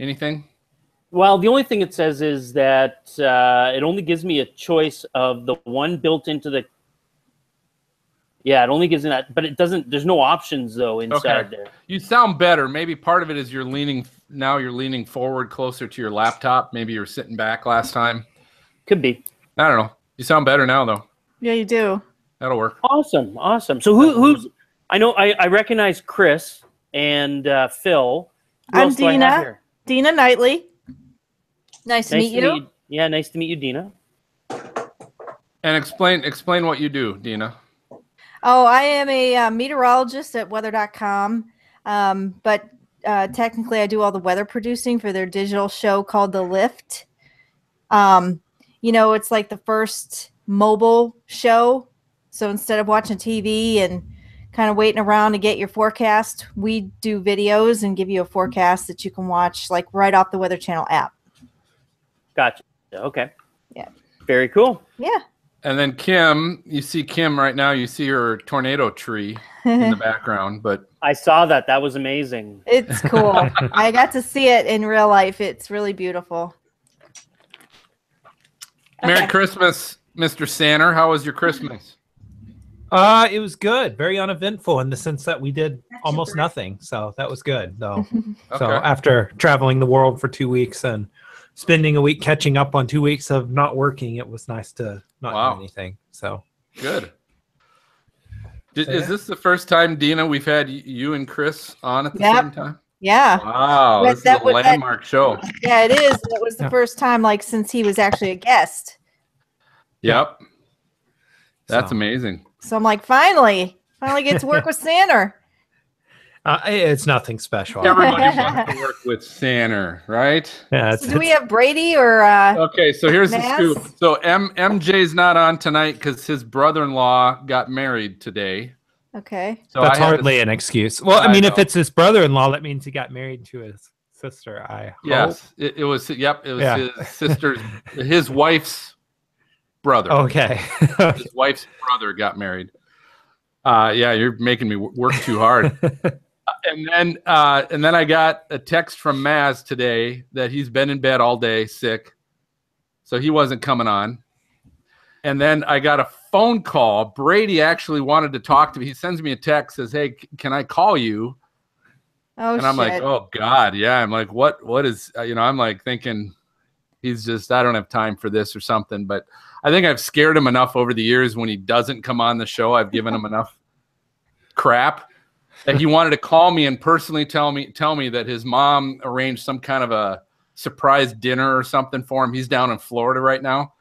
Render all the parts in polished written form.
Anything? Well, the only thing it says is that it only gives me a choice of the one built into the. Yeah, it only gives me that, but it doesn't. There's no options though inside there. You sound better. Maybe part of it is you're leaning forward closer to your laptop. Maybe you were sitting back last time. Could be. I don't know. You sound better now though. Yeah, you do. That'll work. Awesome. So who's? I know I recognize Chris and Phil. I'm Dina. Dina Knightley. Nice to meet you. Yeah, nice to meet you, Dina. And explain what you do, Dina. Oh, I am a meteorologist at weather.com, but technically I do all the weather producing for their digital show called The Lift. It's like the first mobile show. So instead of watching TV and kind of waiting around to get your forecast, we do videos and give you a forecast that you can watch like right off the Weather Channel app. Gotcha. Okay. Yeah. Very cool. Yeah. And then Kim, you see Kim right now. You see her tornado tree in the background, but I saw that. That was amazing. It's cool. I got to see it in real life. It's really beautiful. Merry Christmas, Mr. Sanner. How was your Christmas? It was good. Very uneventful in the sense that we did almost nothing. So that was good, though. So after traveling the world for 2 weeks and spending a week catching up on 2 weeks of not working, it was nice to not do anything. So good. Is this the first time, Dina, we've had you and Chris on at the same time? Yeah. Wow, this is a landmark show. Yeah, it is. It was the first time, like, since he was actually a guest. Yep. That's amazing. So I'm like, finally get to work with Sanner. It's nothing special. Everybody wants to work with Sanner, right? Yeah. So do we have Brady or? Okay, so here's the scoop. So MJ's not on tonight because his brother-in-law got married today. Okay. So that's hardly an excuse. Well, I mean, if it's his brother-in-law, that means he got married to his sister. Yes, it was. Yep, it was his sister's, his wife's brother. Okay. His wife's brother got married. Yeah, you're making me work too hard. And then I got a text from Maz today that he's been in bed all day sick, so he wasn't coming on. And then I got a phone call. Brady actually wanted to talk to me. He sends me a text, says, "Hey, can I call you?" Oh, and I'm like, "Oh God, yeah." I'm like, "What is?" I'm like thinking he's just, I don't have time for this or something. But I think I've scared him enough over the years. When he doesn't come on the show, I've given him enough crap that he wanted to call me and personally tell me that his mom arranged some kind of a surprise dinner or something for him. He's down in Florida right now.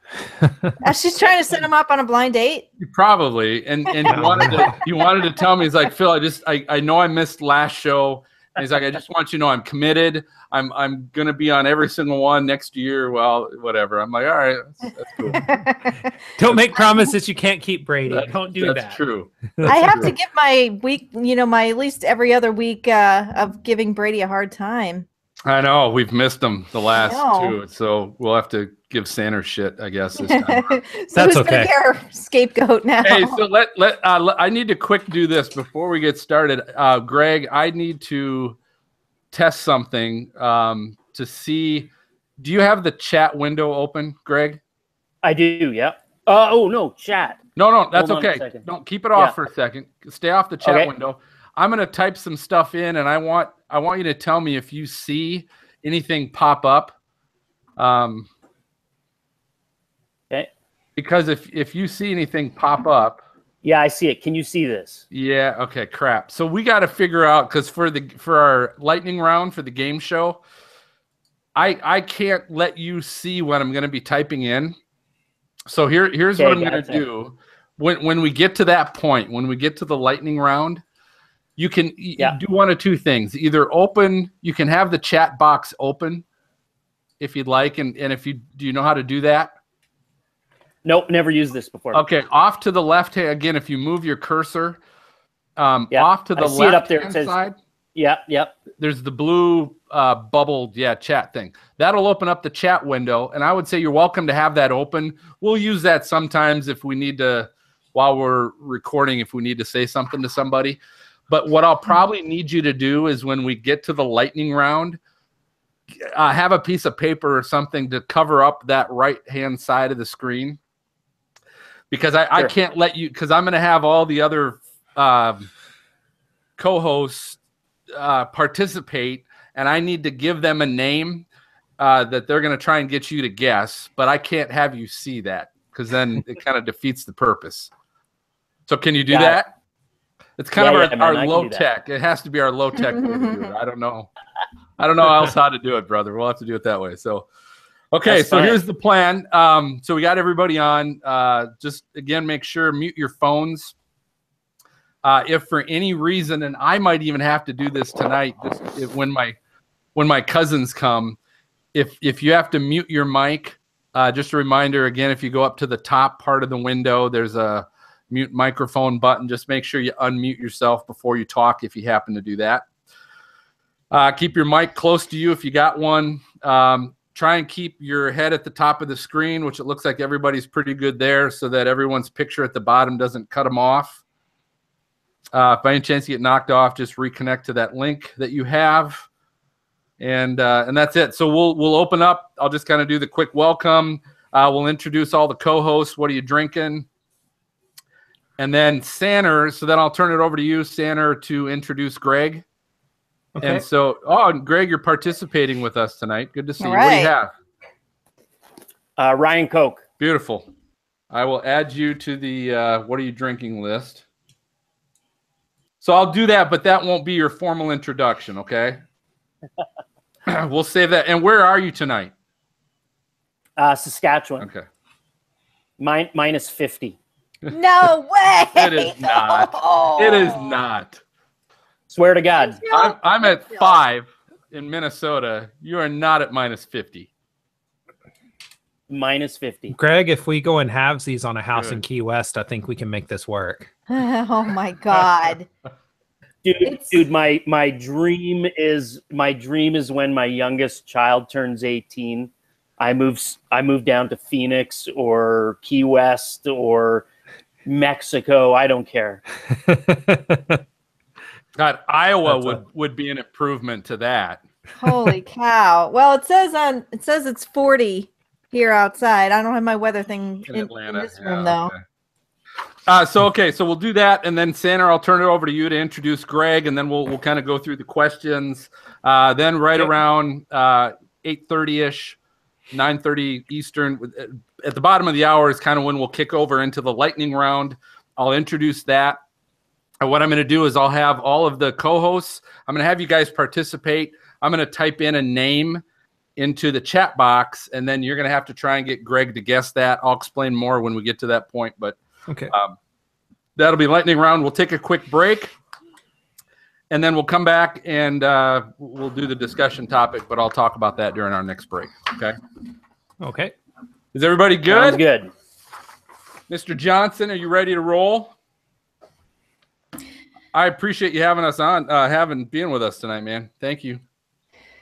She's trying to set him up on a blind date. Probably. And he wanted to tell me, he's like, "Phil, I know I missed last show." And he's like, "I just want you to know I'm committed. I'm gonna be on every single one next year." Well, whatever. I'm like, all right, that's cool. Don't make promises you can't keep, Brady. Don't do that. That's true. I have to give my week, my at least every other week of giving Brady a hard time. I know we've missed him the last two, so we'll have to give Sanders shit, I guess. This time. So that's okay. Our scapegoat now. Hey, so I need to quick do this before we get started. Greg, I need to test something to see. Do you have the chat window open, Greg? I do. Yeah. Oh no, chat. No, that's okay. Don't keep it off for a second. Stay off the chat window. I'm going to type some stuff in, and I want you to tell me if you see anything pop up. Okay. Because if you see anything pop up. Yeah, I see it. Can you see this? Yeah. Okay. Crap. So we got to figure out, because for our lightning round for the game show, I can't let you see what I'm going to be typing in. So here's what I'm going to do. When we get to that point, when we get to the lightning round, you can do one of two things. Either you can have the chat box open if you'd like. And do you know how to do that? Nope, never used this before. Okay, off to the left hand, again, if you move your cursor, off to the left hand side. Yep. There's the blue bubbled, chat thing. That'll open up the chat window. And I would say you're welcome to have that open. We'll use that sometimes if we need to, while we're recording, if we need to say something to somebody. But what I'll probably need you to do is when we get to the lightning round, have a piece of paper or something to cover up that right-hand side of the screen, because I can't let you, because I'm going to have all the other co-hosts participate, and I need to give them a name that they're going to try and get you to guess, but I can't have you see that, because then it kind of defeats the purpose. So can you do that? It's kind of our low tech. It has to be our low tech way to do it. I don't know else how to do it, brother. We'll have to do it that way. So, okay. That's fine. Here's the plan. So we got everybody on. Just again, make sure mute your phones. If for any reason, and I might even have to do this tonight, when my cousins come, if you have to mute your mic, just a reminder again, if you go up to the top part of the window, there's a mute microphone button. Just make sure you unmute yourself before you talk if you happen to do that. Keep your mic close to you if you got one. Try and keep your head at the top of the screen, which it looks like everybody's pretty good there, so that everyone's picture at the bottom doesn't cut them off. If by any chance you get knocked off, just reconnect to that link that you have. And that's it. So we'll open up. I'll just kind of do the quick welcome. We'll introduce all the co-hosts. What are you drinking? And then Sanner, so then I'll turn it over to you, Sanner, to introduce Greg. Okay. And so, Greg, you're participating with us tonight. Good to see you. Right. What do you have? Ryan Coke. Beautiful. I will add you to the what are you drinking list. So I'll do that, but that won't be your formal introduction, okay? We'll save that. And where are you tonight? Saskatchewan. Okay. Minus 50. No way. It is not. No. It is not. Swear to God. I'm at 5 in Minnesota. You are not at minus 50. Minus 50. Greg, if we go in halvesies on a house in Key West, I think we can make this work. Oh my God. Dude, my dream is when my youngest child turns 18. I move down to Phoenix or Key West or Mexico. I don't care. God, Iowa would be an improvement to that. Holy cow. Well, it says it's 40 here outside. I don't have my weather thing in this room though. Okay. So we'll do that, and then Santa, I'll turn it over to you to introduce Greg, and then we'll kind of go through the questions. Then around 8:30ish, 9:30 Eastern, at the bottom of the hour is kind of when we'll kick over into the lightning round. I'll introduce that. And what I'm going to do is I'll have all of the co-hosts. I'm going to have you guys participate. I'm going to type in a name into the chat box, and then you're going to have to try and get Greg to guess that. I'll explain more when we get to that point, but okay. That'll be lightning round. We'll take a quick break, and then we'll come back and we'll do the discussion topic, but I'll talk about that during our next break. Okay. Okay. Is everybody good? Sounds good. Mr. Johnson, are you ready to roll? I appreciate you having us on, being with us tonight, man. Thank you.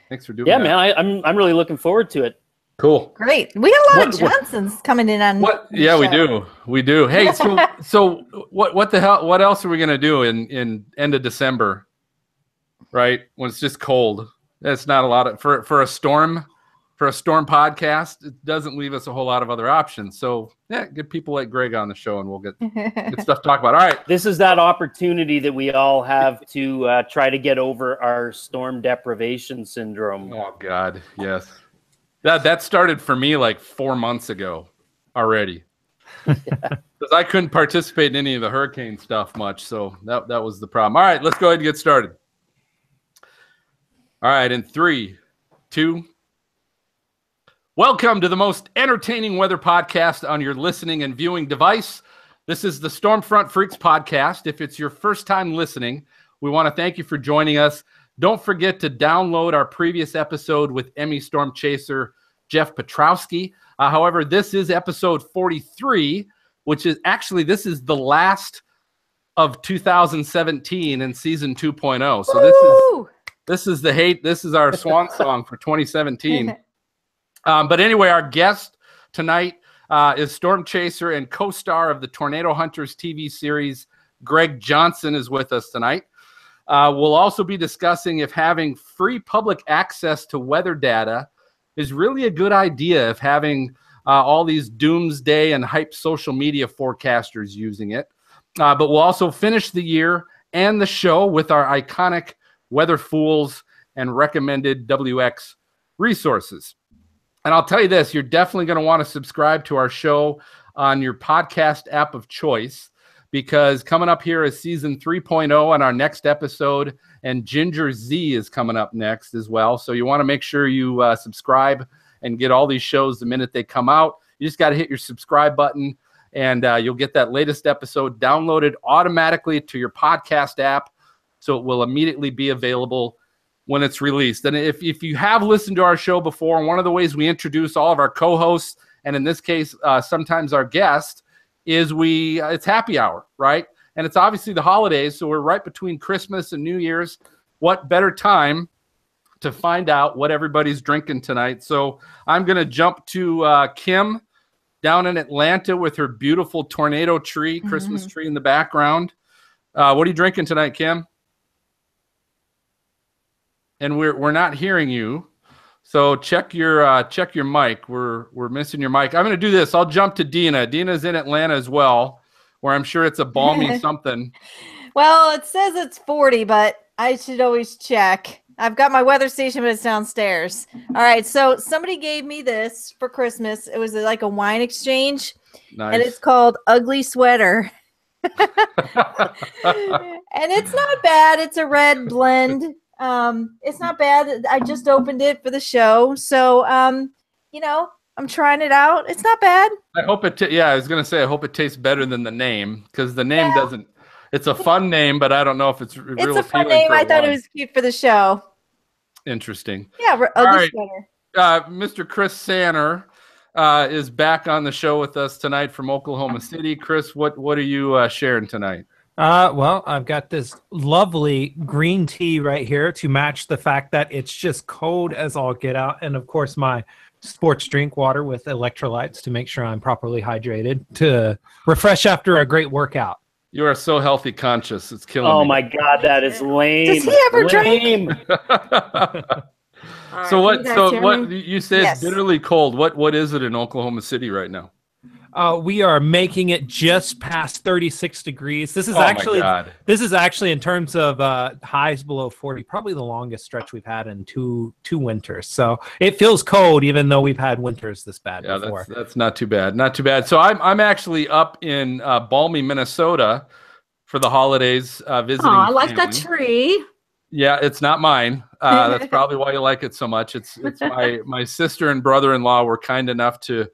Thanks for doing that. Yeah, man. I'm really looking forward to it. Cool. Great. We got a lot of Johnsons coming in on. Yeah, we do. We do. Hey, so what the hell? What else are we gonna do in end of December? Right when it's just cold. That's not a lot of for a storm. For a storm podcast, it doesn't leave us a whole lot of other options. So yeah, get people like Greg on the show, and we'll get stuff to talk about. All right. This is that opportunity that we all have to try to get over our storm deprivation syndrome. Oh God, yes. That started for me like 4 months ago already. Because I couldn't participate in any of the hurricane stuff much, so that was the problem. All right, let's go ahead and get started. All right, in 3, 2. Welcome to the most entertaining weather podcast on your listening and viewing device. This is the Stormfront Freaks podcast. If it's your first time listening, we want to thank you for joining us. Don't forget to download our previous episode with Emmy storm chaser Jeff Petrowski. However, this is episode 43, which is actually, this is the last of 2017 and season 2.0. So this is our swan song for 2017. But anyway, our guest tonight is storm chaser and co-star of the Tornado Hunters TV series. Greg Johnson is with us tonight. We'll also be discussing if having free public access to weather data is really a good idea, if having all these doomsday and hype social media forecasters using it. But we'll also finish the year and the show with our iconic weather fools and recommended WX resources. And I'll tell you this, you're definitely going to want to subscribe to our show on your podcast app of choice, because coming up here is season 3.0 on our next episode, and Ginger Z is coming up next as well. So you want to make sure you subscribe and get all these shows the minute they come out. You just got to hit your subscribe button, and you'll get that latest episode downloaded automatically to your podcast app, so it will immediately be available when it's released. And if you have listened to our show before, and one of the ways we introduce all of our co-hosts, and in this case, sometimes our guest, is it's happy hour, right? And it's obviously the holidays, so we're right between Christmas and New Year's. What better time to find out what everybody's drinking tonight? So I'm going to jump to Kim down in Atlanta with her beautiful tornado tree, Christmas tree in the background. What are you drinking tonight, Kim? And we're not hearing you, so check your mic. We're missing your mic. I'm going to do this. I'll jump to Dina. Dina's in Atlanta as well, where I'm sure it's a balmy something. Well, it says it's 40, but I should always check. I've got my weather station, but it's downstairs. All right, so somebody gave me this for Christmas. It was like a wine exchange, Nice. and it's called Ugly Sweater. And it's not bad. It's a red blend. It's not bad. I just opened it for the show. So, I'm trying it out. It's not bad. I hope I was going to say, I hope it tastes better than the name, because the name doesn't, it's a fun name, but I don't know if it's real appealing. It's a fun name. I thought it was cute for the show. Interesting. Yeah, Ugly Sweater. Mr. Chris Sanner is back on the show with us tonight from Oklahoma City. Chris, what are you sharing tonight? Well, I've got this lovely green tea right here to match the fact that it's just cold as all get out. And of course, my sports drink water with electrolytes to make sure I'm properly hydrated to refresh after a great workout. You are so healthy conscious. It's killing me. Oh my God, that is lame. Does he ever drink? So what you say it's bitterly cold. What is it in Oklahoma City right now? We are making it just past 36 degrees. This is actually in terms of highs below 40, probably the longest stretch we've had in two winters. So it feels cold, even though we've had winters this bad before. That's not too bad. Not too bad. So I'm actually up in balmy Minnesota for the holidays visiting. Oh, I like that tree. Yeah, it's not mine. That's probably why you like it so much. It's my sister and brother-in-law were kind enough to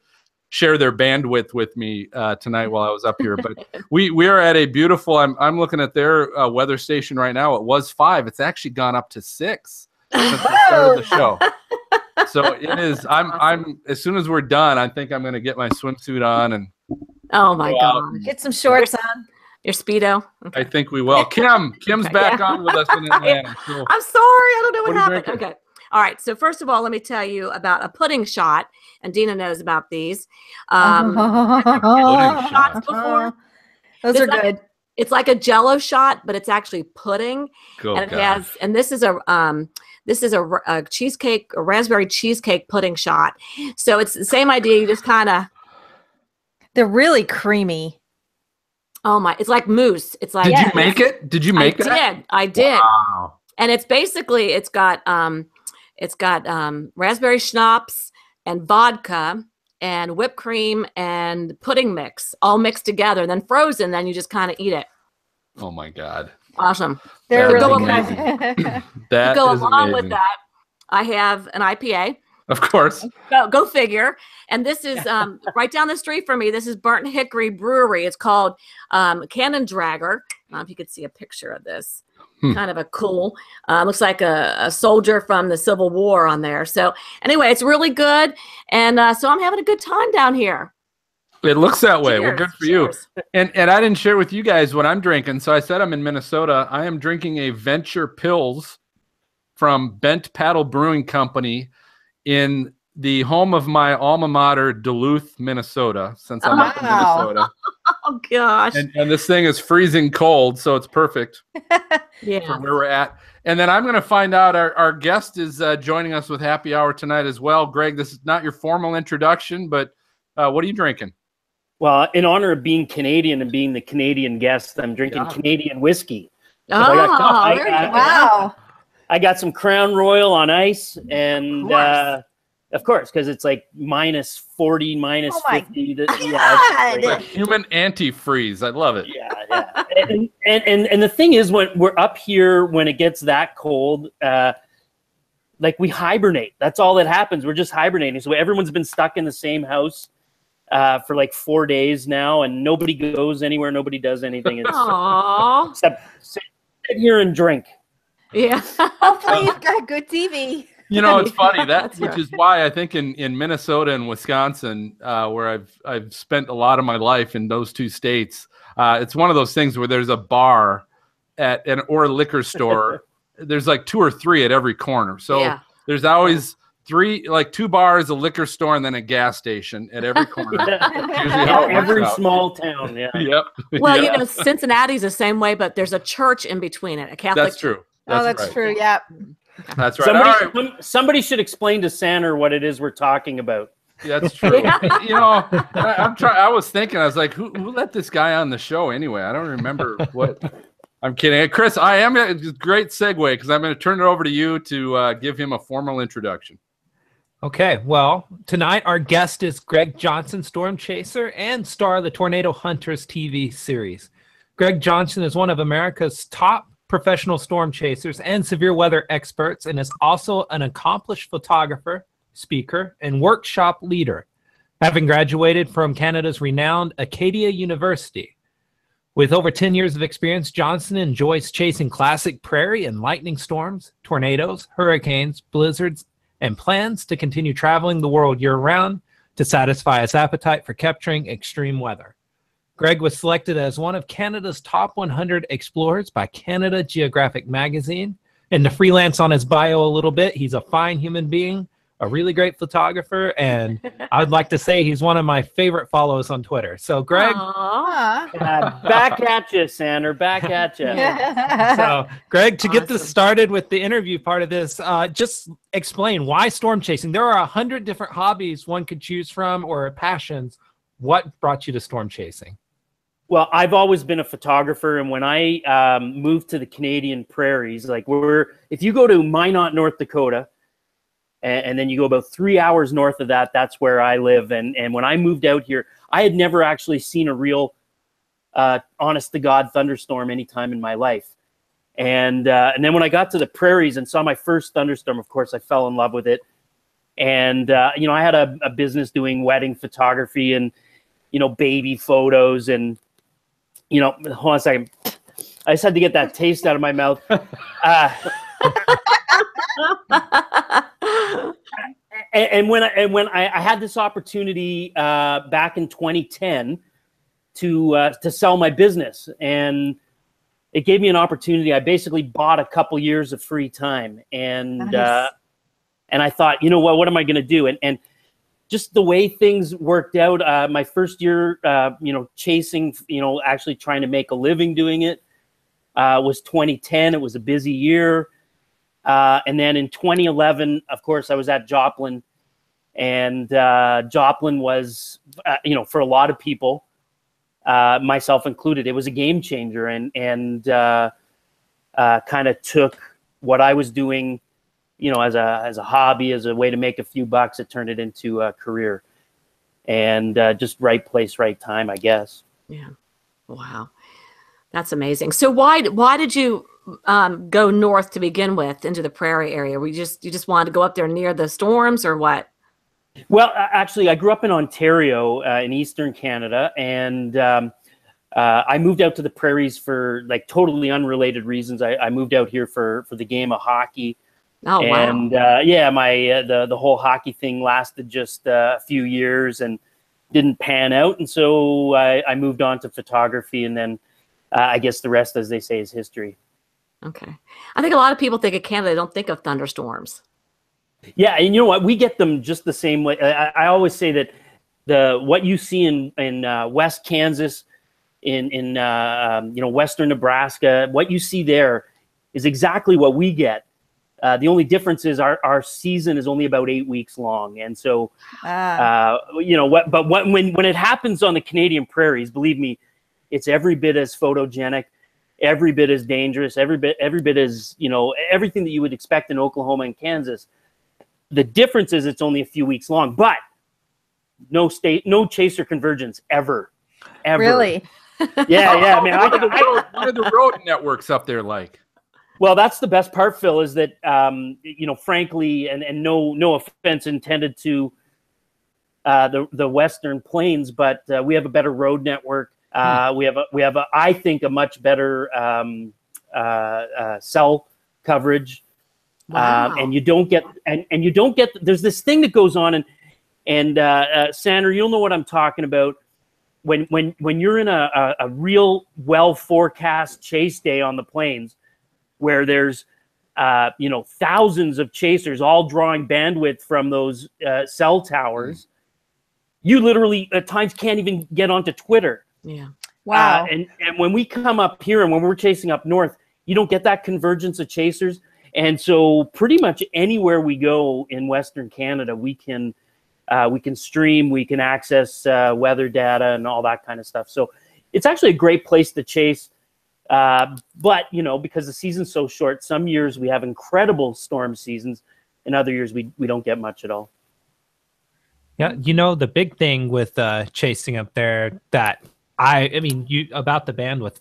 share their bandwidth with me tonight while I was up here. But we are at a beautiful, I'm looking at their weather station right now. It was 5. It's actually gone up to 6 since the start of the show. So it is, I'm as soon as we're done, I think I'm going to get my swimsuit on and oh my God, get some shorts on. Your Speedo. Okay. I think we will. Kim's back on with us in Atlanta. So I'm sorry, I don't know what happened. Drinking? Okay. All right. So first of all, let me tell you about a pudding shot, and Dina knows about these. Shots before. Those are good. It's like a Jello shot, but it's actually pudding, and it has. And this is a cheesecake, a raspberry cheesecake pudding shot. So it's the same idea. You just kind of. They're really creamy. Oh my! It's like mousse. It's like. Did you make it? Did you make it? I did. Wow. And it's basically it's got raspberry schnapps and vodka and whipped cream and pudding mix all mixed together and then frozen. Then you just kind of eat it. Oh my God! Awesome. They're really good. That go is along amazing. with that. I have an IPA. Of course. Go figure. And this is right down the street from me. This is Burnt Hickory Brewery. It's called Cannon Dragger. I don't know if you could see a picture of this. Kind of a cool, looks like a soldier from the Civil War on there. So anyway, it's really good. And so I'm having a good time down here. It looks that way. Cheers. Well, good for you. And I didn't share with you guys what I'm drinking. So I said I'm in Minnesota. I am drinking a Venture Pils from Bent Paddle Brewing Company in the home of my alma mater, Duluth, Minnesota, since I'm up in Minnesota. Oh gosh. And this thing is freezing cold, so it's perfect Yeah. for where we're at. And then I'm going to find out our guest is joining us with happy hour tonight as well. Greg, this is not your formal introduction, but what are you drinking? Well, in honor of being Canadian and being the Canadian guest, I'm drinking Canadian whiskey. Oh, wow. I got some Crown Royal on ice, and of course, because it's like minus 40, minus 50. Like human antifreeze. I love it. Yeah. And the thing is, when we're up here, when it gets that cold, like we hibernate. That's all that happens. We're just hibernating. So everyone's been stuck in the same house for like 4 days now, and nobody goes anywhere. Nobody does anything. Except sit here and drink. Yeah. Hopefully you've got good TV. You know, it's funny That's which right. is why I think in Minnesota and Wisconsin, where I've spent a lot of my life in those two states, it's one of those things where there's a bar or a liquor store. There's like 2 or 3 at every corner. So there's always 2 bars, a liquor store, and then a gas station at every corner. Every small town. Yeah. Yep. Well, you know, Cincinnati's the same way, but there's a church in between it, a Catholic. That's true. That's right. true. Yeah. That's right. Somebody should explain to Sander what it is we're talking about. That's true. You know, I was thinking, I was like, who let this guy on the show anyway? I don't remember what. I'm kidding. Chris, I am a great segue because I'm going to turn it over to you to give him a formal introduction. Okay, well, tonight our guest is Greg Johnson, storm chaser and star of the Tornado Hunters TV series. Greg Johnson is one of America's top professional storm chasers and severe weather experts, and is also an accomplished photographer, speaker, and workshop leader, having graduated from Canada's renowned Acadia University. With over 10 years of experience, Johnson enjoys chasing classic prairie and lightning storms, tornadoes, hurricanes, blizzards, and plans to continue traveling the world year-round to satisfy his appetite for capturing extreme weather. Greg was selected as one of Canada's top 100 explorers by Canada Geographic Magazine. And to freelance on his bio a little bit, he's a fine human being, a really great photographer, and I would like to say he's one of my favorite follows on Twitter. So, Greg, back at you, Sander, back at you. So, Greg, to get this started with the interview part of this, just explain why storm chasing. There are 100 different hobbies one could choose from or passions. What brought you to storm chasing? Well, I've always been a photographer, and when I moved to the Canadian prairies, like if you go to Minot, North Dakota, and then you go about 3 hours north of that, that's where I live. And when I moved out here, I had never actually seen a real, honest to God thunderstorm any time in my life. And then when I got to the prairies and saw my first thunderstorm, of course, I fell in love with it. And, you know, I had a business doing wedding photography and, you know, baby photos and, you know, hold on a second. I just had to get that taste out of my mouth. And when I had this opportunity back in 2010 to sell my business, and it gave me an opportunity. I basically bought a couple years of free time, and Nice. And I thought, you know what am I going to do? And just the way things worked out, my first year, you know, chasing, you know, actually trying to make a living doing it was 2010. It was a busy year. And then in 2011, of course, I was at Joplin, and Joplin was, you know, for a lot of people, myself included, it was a game changer, and kind of took what I was doing, you know, as a hobby, as a way to make a few bucks. It turned it into a career, and just right place, right time, I guess. Yeah. Wow. That's amazing. So why did you go north to begin with into the prairie area? You just wanted to go up there near the storms, or what? Well, actually, I grew up in Ontario, in Eastern Canada, and I moved out to the prairies for like totally unrelated reasons. I moved out here for the game of hockey. Oh, wow. And yeah, the whole hockey thing lasted just a few years and didn't pan out, and so I moved on to photography, and then I guess the rest, as they say, is history. Okay. I think a lot of people think of Canada, they don't think of thunderstorms. Yeah, and you know what? We get them just the same way. I always say that what you see in West Kansas in western Nebraska. What you see there is exactly what we get. The only difference is our season is only about 8 weeks long, and so when it happens on the Canadian prairies, believe me, it's every bit as photogenic, every bit as dangerous, every bit as everything that you would expect in Oklahoma and Kansas. The difference is it's only a few weeks long, but no chaser convergence ever. Really? Yeah. I mean, what are the road networks up there like? Well, that's the best part, Phil, is that, frankly, and no offense intended to the Western Plains, but we have a better road network. We have I think, a much better cell coverage. Wow. And you don't get, there's this thing that goes on, and Sandra, you'll know what I'm talking about. When you're in a real well forecast chase day on the plains, where there's thousands of chasers all drawing bandwidth from those cell towers, you literally at times can't even get onto Twitter. Yeah. Wow. And when we come up here and when we're chasing up north, you don't get that convergence of chasers. And so pretty much anywhere we go in Western Canada, we can stream, we can access weather data and all that kind of stuff. So it's actually a great place to chase. But because the season's so short, some years we have incredible storm seasons, and other years we don't get much at all. Yeah, the big thing with chasing up there that about the bandwidth,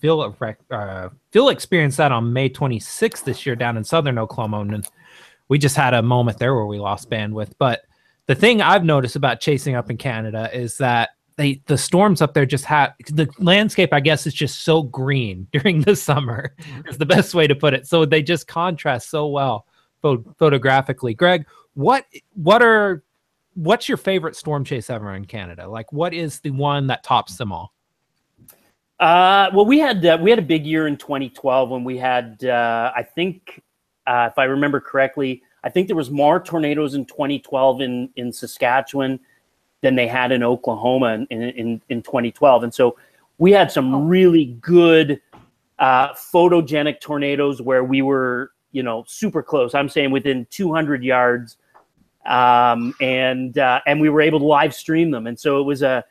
Phil experienced that on May 26th this year down in southern Oklahoma, and we just had a moment there where we lost bandwidth. But the thing I've noticed about chasing up in Canada is that the storms up there just have the landscape, I guess, is just so green during the summer is the best way to put it. So they just contrast so well photographically. Greg, what's your favorite storm chase ever in Canada? Like, what is the one that tops them all? Well, we had a big year in 2012 when we had, I think, if I remember correctly, I think there was more tornadoes in 2012 in Saskatchewan than they had in Oklahoma in 2012. And so we had some really good photogenic tornadoes where we were, super close. I'm saying within 200 yards. And we were able to live stream them. And so it was an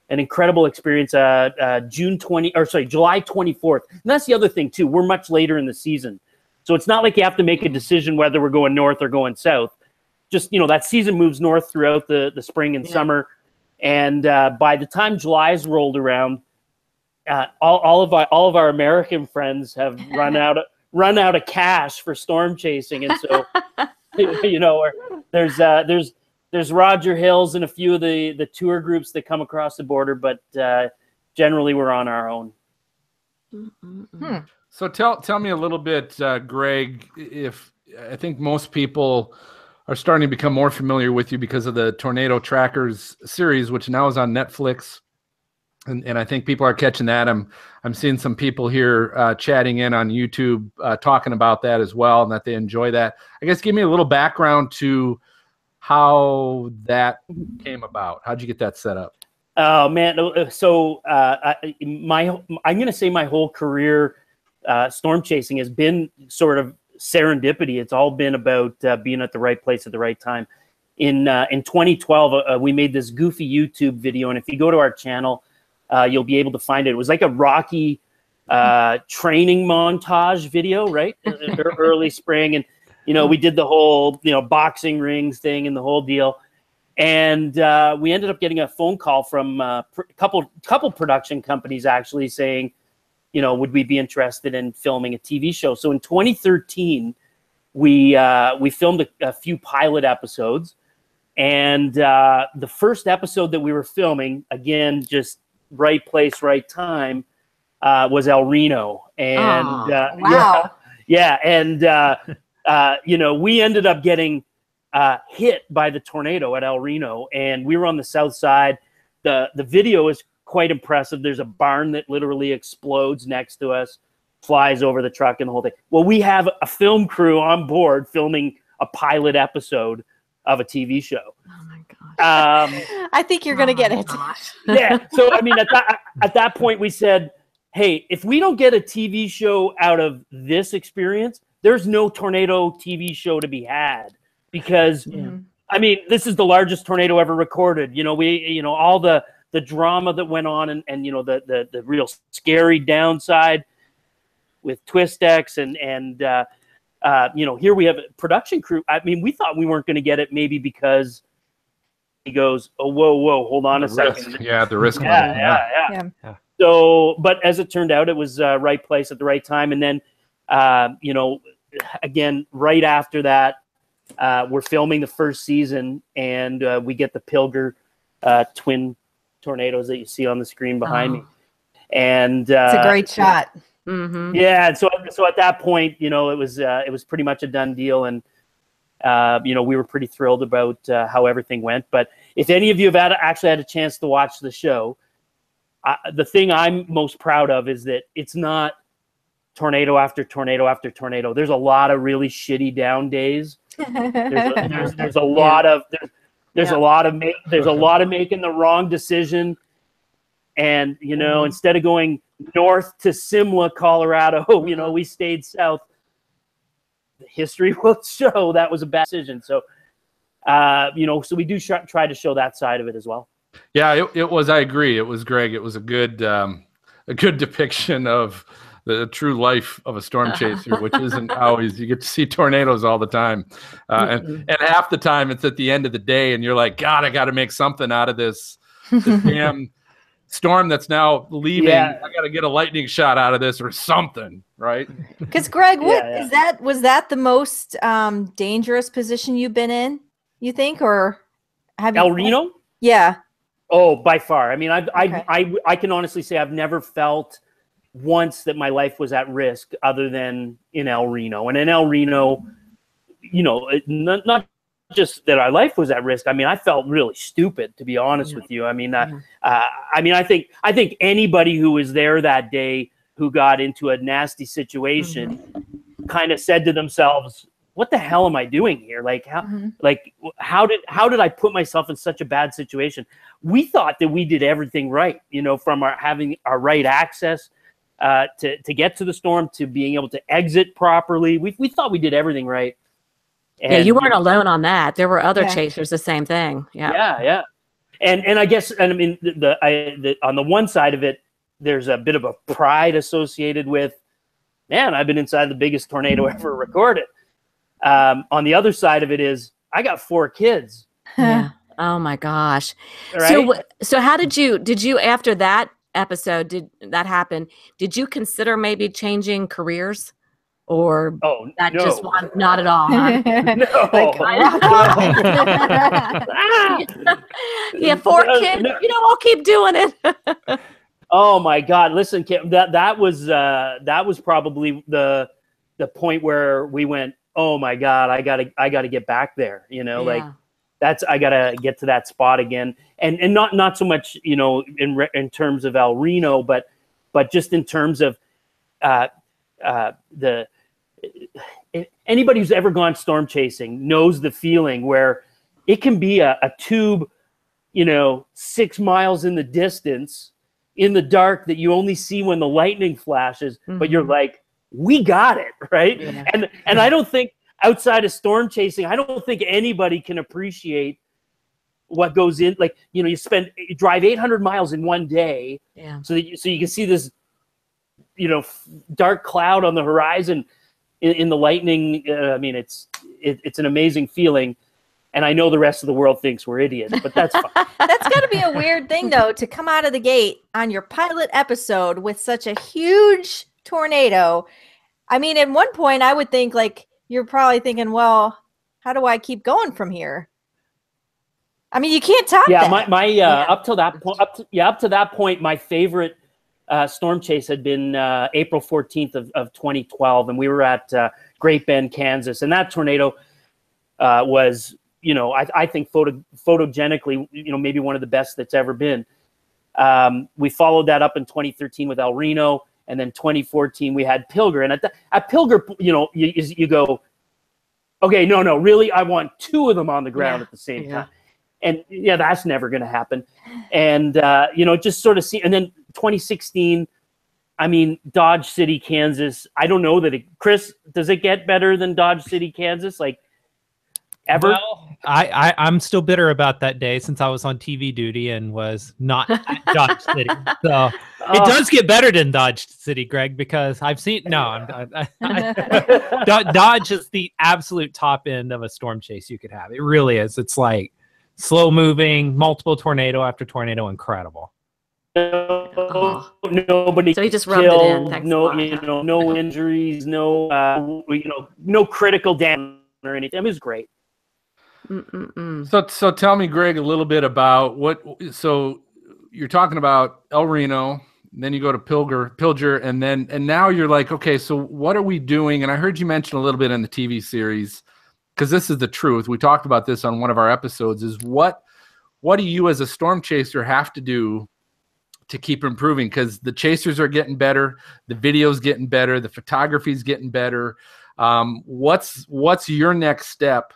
incredible experience. July 24th. And that's the other thing too. We're much later in the season. So it's not like you have to make a decision whether we're going north or going south. Just, that season moves north throughout the spring and summer. And by the time July's rolled around, all of our American friends have run out of cash for storm chasing. And so, there's Roger Hills and a few of the tour groups that come across the border, but generally we're on our own. So tell me a little bit, Greg, if I think most people are starting to become more familiar with you because of the Tornado Trackers series, which now is on Netflix. And I think people are catching that. I'm seeing some people here chatting in on YouTube talking about that as well, and that they enjoy that. I guess give me a little background to how that came about. How'd you get that set up? Oh man, so I'm going to say my whole career storm chasing has been sort of serendipity. It's all been about being at the right place at the right time. In 2012, we made this goofy YouTube video, and if you go to our channel, you'll be able to find it. It was like a Rocky training montage video, right? Early spring, and we did the whole boxing rings thing and the whole deal. And we ended up getting a phone call from a couple production companies actually saying, would we be interested in filming a TV show? So in 2013, we filmed a few pilot episodes, and the first episode that we were filming, again, just right place, right time, was El Reno. And wow. Yeah. And we ended up getting hit by the tornado at El Reno, and we were on the south side. The video is quite impressive. There's a barn that literally explodes next to us, flies over the truck and the whole thing. Well, we have a film crew on board filming a pilot episode of a TV show. Oh my gosh. I think you're going to get it. Yeah. So, I mean, at that point we said, hey, if we don't get a TV show out of this experience, there's no tornado TV show to be had, because I mean, this is the largest tornado ever recorded. All the drama that went on, and the real scary downside with Twistex and here we have a production crew. I mean, we thought we weren't going to get it, maybe because he goes, oh, whoa, hold on a second. Yeah, the risk. Yeah. So, but as it turned out, it was right place at the right time. And then, again, right after that, we're filming the first season, and we get the Pilger twin tornadoes that you see on the screen behind me. And it's a great shot. Yeah, and so at that point, it was pretty much a done deal, and we were pretty thrilled about how everything went. But if any of you have actually had a chance to watch the show, the thing I'm most proud of is that it's not tornado after tornado after tornado. There's a lot of really shitty down days. There's a lot of making the wrong decision. And, instead of going north to Simla, Colorado, we stayed south. The history will show that was a bad decision. So, so we do try to show that side of it as well. Yeah, it was. I agree. It was, Greg. It was a good depiction of the true life of a storm chaser, which isn't always. You get to see tornadoes all the time, and half the time it's at the end of the day, and you're like, God, I got to make something out of this damn storm that's now leaving. I got to get a lightning shot out of this or something, right? Because Greg, was that the most dangerous position you've been in, you think, or have you? El Reno? Yeah. Oh, by far. I mean, I can honestly say I've never felt once that my life was at risk other than in El Reno. And in El Reno, not just that our life was at risk. I mean, I felt really stupid, to be honest with you. I mean, I think anybody who was there that day who got into a nasty situation kind of said to themselves, what the hell am I doing here? Like, how did I put myself in such a bad situation? We thought that we did everything right, from having our right access to get to the storm, to being able to exit properly. We thought we did everything right. And, you weren't alone on that. There were other chasers, the same thing. Yeah. And I guess, and I mean, on the one side of it, there's a bit of a pride associated with, man, I've been inside the biggest tornado ever recorded. On the other side of it is, I got 4 kids. Yeah. Oh my gosh. Right? So how did you after that episode, did that happen? Did you consider maybe changing careers? Or just not at all? Huh? No. 4 kids. I'll keep doing it. Oh my God! Listen, Kim, that was probably the point where we went, oh my God, I gotta get back there. I gotta get to that spot again, and not so much in terms of El Reno, but just in terms of anybody who's ever gone storm chasing knows the feeling where it can be a tube, 6 miles in the distance in the dark that you only see when the lightning flashes, but you're like, we got it, right? Yeah. And I don't think outside of storm chasing, I don't think anybody can appreciate what goes in. Like, you drive 800 miles in one day, so you can see this, dark cloud on the horizon in the lightning. I mean, it's an amazing feeling. And I know the rest of the world thinks we're idiots, but that's fine. That's got to be a weird thing, though, to come out of the gate on your pilot episode with such a huge tornado. I mean, at one point, I would think, like, you're probably thinking, well, how do I keep going from here? I mean, you can't top that. Up to that point, my favorite storm chase had been April 14th of 2012, and we were at Great Bend, Kansas, and that tornado was, I think photogenically, maybe one of the best that's ever been. We followed that up in 2013 with El Reno, and then 2014 we had Pilger. And at Pilger, you go, okay, no, really, I want 2 of them on the ground at the same time. And that's never going to happen. And, just sort of see, and then 2016, I mean, Dodge City, Kansas. I don't know that Chris, does it get better than Dodge City, Kansas? Like ever? Well, I'm still bitter about that day since I was on TV duty and was not at Dodge City. So it does get better than Dodge City, Greg, because I've seen Dodge is the absolute top end of a storm chase you could have. It really is. It's like slow moving, multiple tornado after tornado, incredible. Nobody. So he just rubbed it in. Thanks no, no injuries, no, no critical damage or anything. It was great. So tell me, Greg, a little bit about what. So you're talking about El Reno, then you go to Pilger, and now you're like, okay, so what are we doing? And I heard you mention a little bit in the TV series, because this is the truth. We talked about this on one of our episodes. Is what do you as a storm chaser have to do to keep improving? Because the chasers are getting better, the video's getting better, the photography's getting better. What's your next step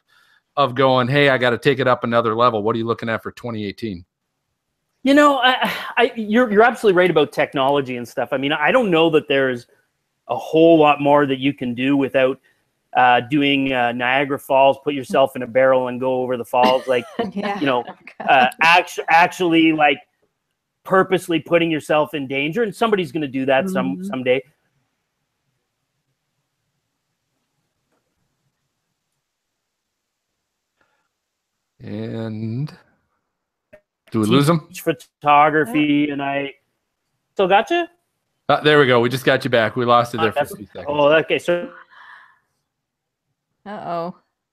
of going, hey, I got to take it up another level? What are you looking at for 2018? You know, you're absolutely right about technology and stuff. I mean, I don't know that there's a whole lot more that you can do without doing Niagara Falls, put yourself in a barrel and go over the falls. Like, actually like purposely putting yourself in danger. And somebody's going to do that someday. And do we lose him? Photography, and I still got you. There we go. We just got you back. We lost you there for a few seconds. Oh, okay. So,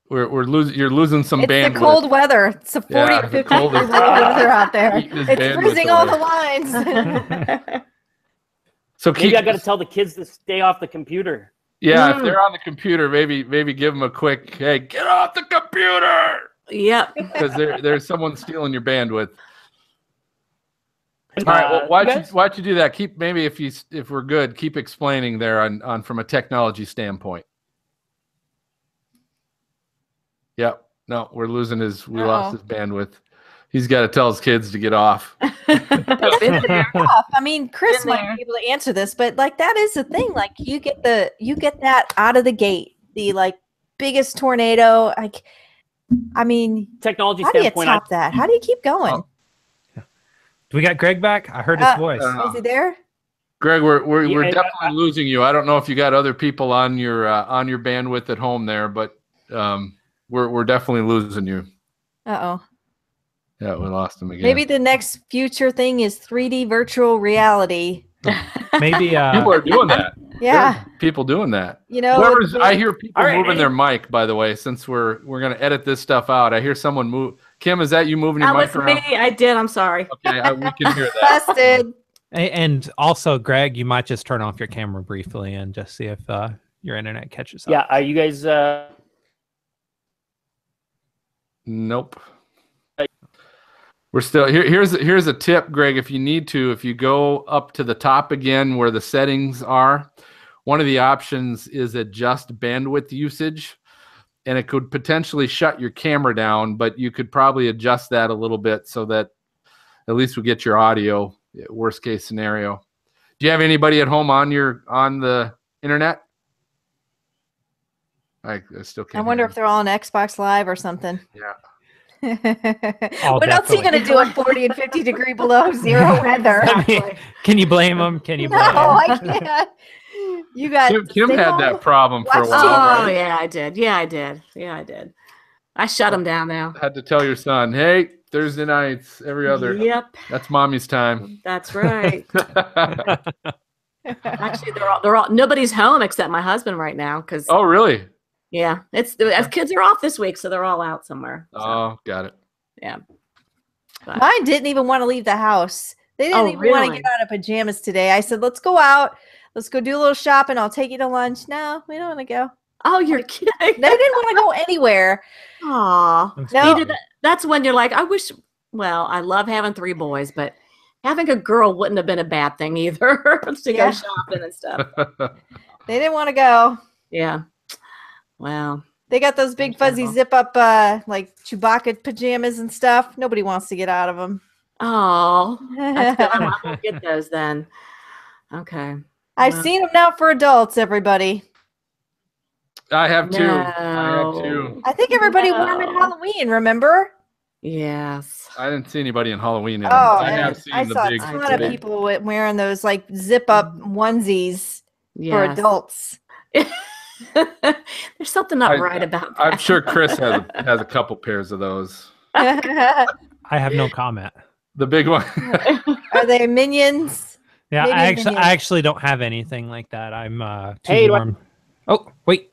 we're losing. You're losing some bandwidth. It's the cold weather. It's a 40 or 50 degree weather out there. It's freezing all the lines. So maybe I got to tell the kids to stay off the computer. Yeah, if they're on the computer, maybe give them a quick, hey, get off the computer. Yep. Because there's someone stealing your bandwidth. All right. Well, why'd you do that? Keep maybe if we're good, keep explaining there on from a technology standpoint. Yep. No, we're losing we lost his bandwidth. He's got to tell his kids to get off. I mean, Chris might be able to answer this, but like that is the thing. Like you get that out of the gate, the like biggest tornado. Like, I mean, technology how do you standpoint, top that? How do you keep going? Oh. Do we got Greg back? I heard his voice. Is he there? Greg, we're definitely losing you. I don't know if you got other people on your bandwidth at home there, but we're definitely losing you. Yeah, we lost him again. Maybe the next future thing is 3D virtual reality. Maybe people are doing that. Yeah, people doing that. You know, I hear people moving their mic. By the way, since we're gonna edit this stuff out, I hear someone move. Kim, is that you moving your mic around? That was me. I did. I'm sorry. Okay, we can hear that. Busted. And also, Greg, you might just turn off your camera briefly and just see if your internet catches up. Yeah, are you guys? Nope. We're still here. Here's a tip, Greg. If you need to, if you go up to the top again where the settings are, one of the options is adjust bandwidth usage, and it could potentially shut your camera down, but you could probably adjust that a little bit so that at least we get your audio. Worst case scenario. Do you have anybody at home on the internet? I still can't. I wonder if they're all on Xbox Live or something. Yeah. What else are you going to do at 40 and 50 degree below zero weather? I mean, can you blame them? Can you blame them? No, I can't. You got Kim had that problem for a while. Oh, yeah, I did. Yeah, I did. I shut him down now. Had to tell your son, hey, Thursday nights, every other. Yep. That's mommy's time. That's right. Actually, they're all nobody's home except my husband right now. Oh, really? Yeah, as kids are off this week, so they're all out somewhere. So. Oh, got it. Yeah. But mine didn't even want to leave the house. They didn't even want to get out of pajamas today. I said, let's go out. Let's go do a little shopping. I'll take you to lunch. No, we don't want to go. Oh, you're kidding. They didn't want to go anywhere. Aw. No. That's when you're like, I love having 3 boys, but having a girl wouldn't have been a bad thing either to go shopping and stuff. They didn't want to go. Yeah. Wow. They got those big fuzzy zip up like Chewbacca pajamas and stuff. Nobody wants to get out of them. Oh, that's good. I'm going to get those then. Okay. I've seen them now for adults, everybody. I have too. No. I think everybody wore them at Halloween, remember? Yes. I didn't see anybody in Halloween. In them. Oh, I have seen I the saw big. a ton of people wearing those like zip-up onesies for Yes. adults. There's something not right about that. I'm sure Chris has a couple pairs of those. I have no comment. The big one. Are they Minions? Yeah, Maybe I Minions. actually don't have anything like that. I'm too warm. Oh, wait.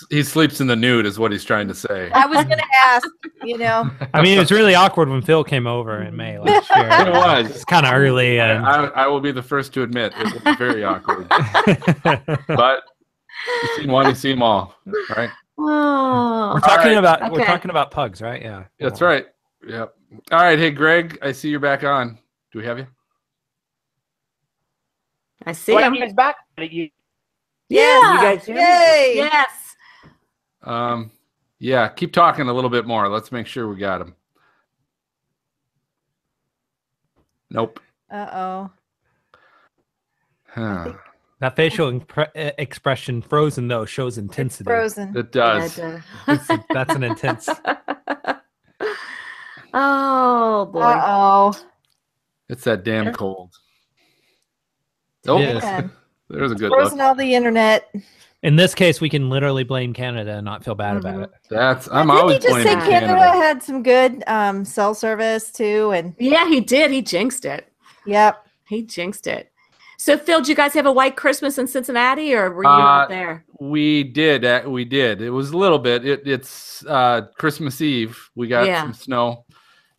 He sleeps in the nude, is what he's trying to say. I was gonna ask, you know. I mean, it was really awkward when Phil came over in May last year. It was. It's kind of early, and I will be the first to admit it was very awkward. But you've seen one, you've seen them all, right? Oh. we're talking about Okay. we're talking about pugs, right? Yeah, That's right. Yep. All right. Hey, Greg, I see you're back on. Do we have you? I see him. You guys back? You Yeah. guys hear me? Yay! Yes. Yeah. Keep talking a little bit more. Let's make sure we got him. Nope. Uh-oh. Huh. That facial expression, frozen though, shows intensity. Frozen. It does. That's an intense. Oh boy. Uh-oh. It's that damn cold. Oh, It is. Man. there's a good Frozen look. all the internet. In this case, we can literally blame Canada and not feel bad about it. I'm Didn't always he just say blaming Canada Canada. had some good cell service too? And Yeah, he did. He jinxed it. yep. He jinxed it. So, Phil, did you guys have a white Christmas in Cincinnati, or were you not there? We did. We did. It was a little bit. It's Christmas Eve. We got some snow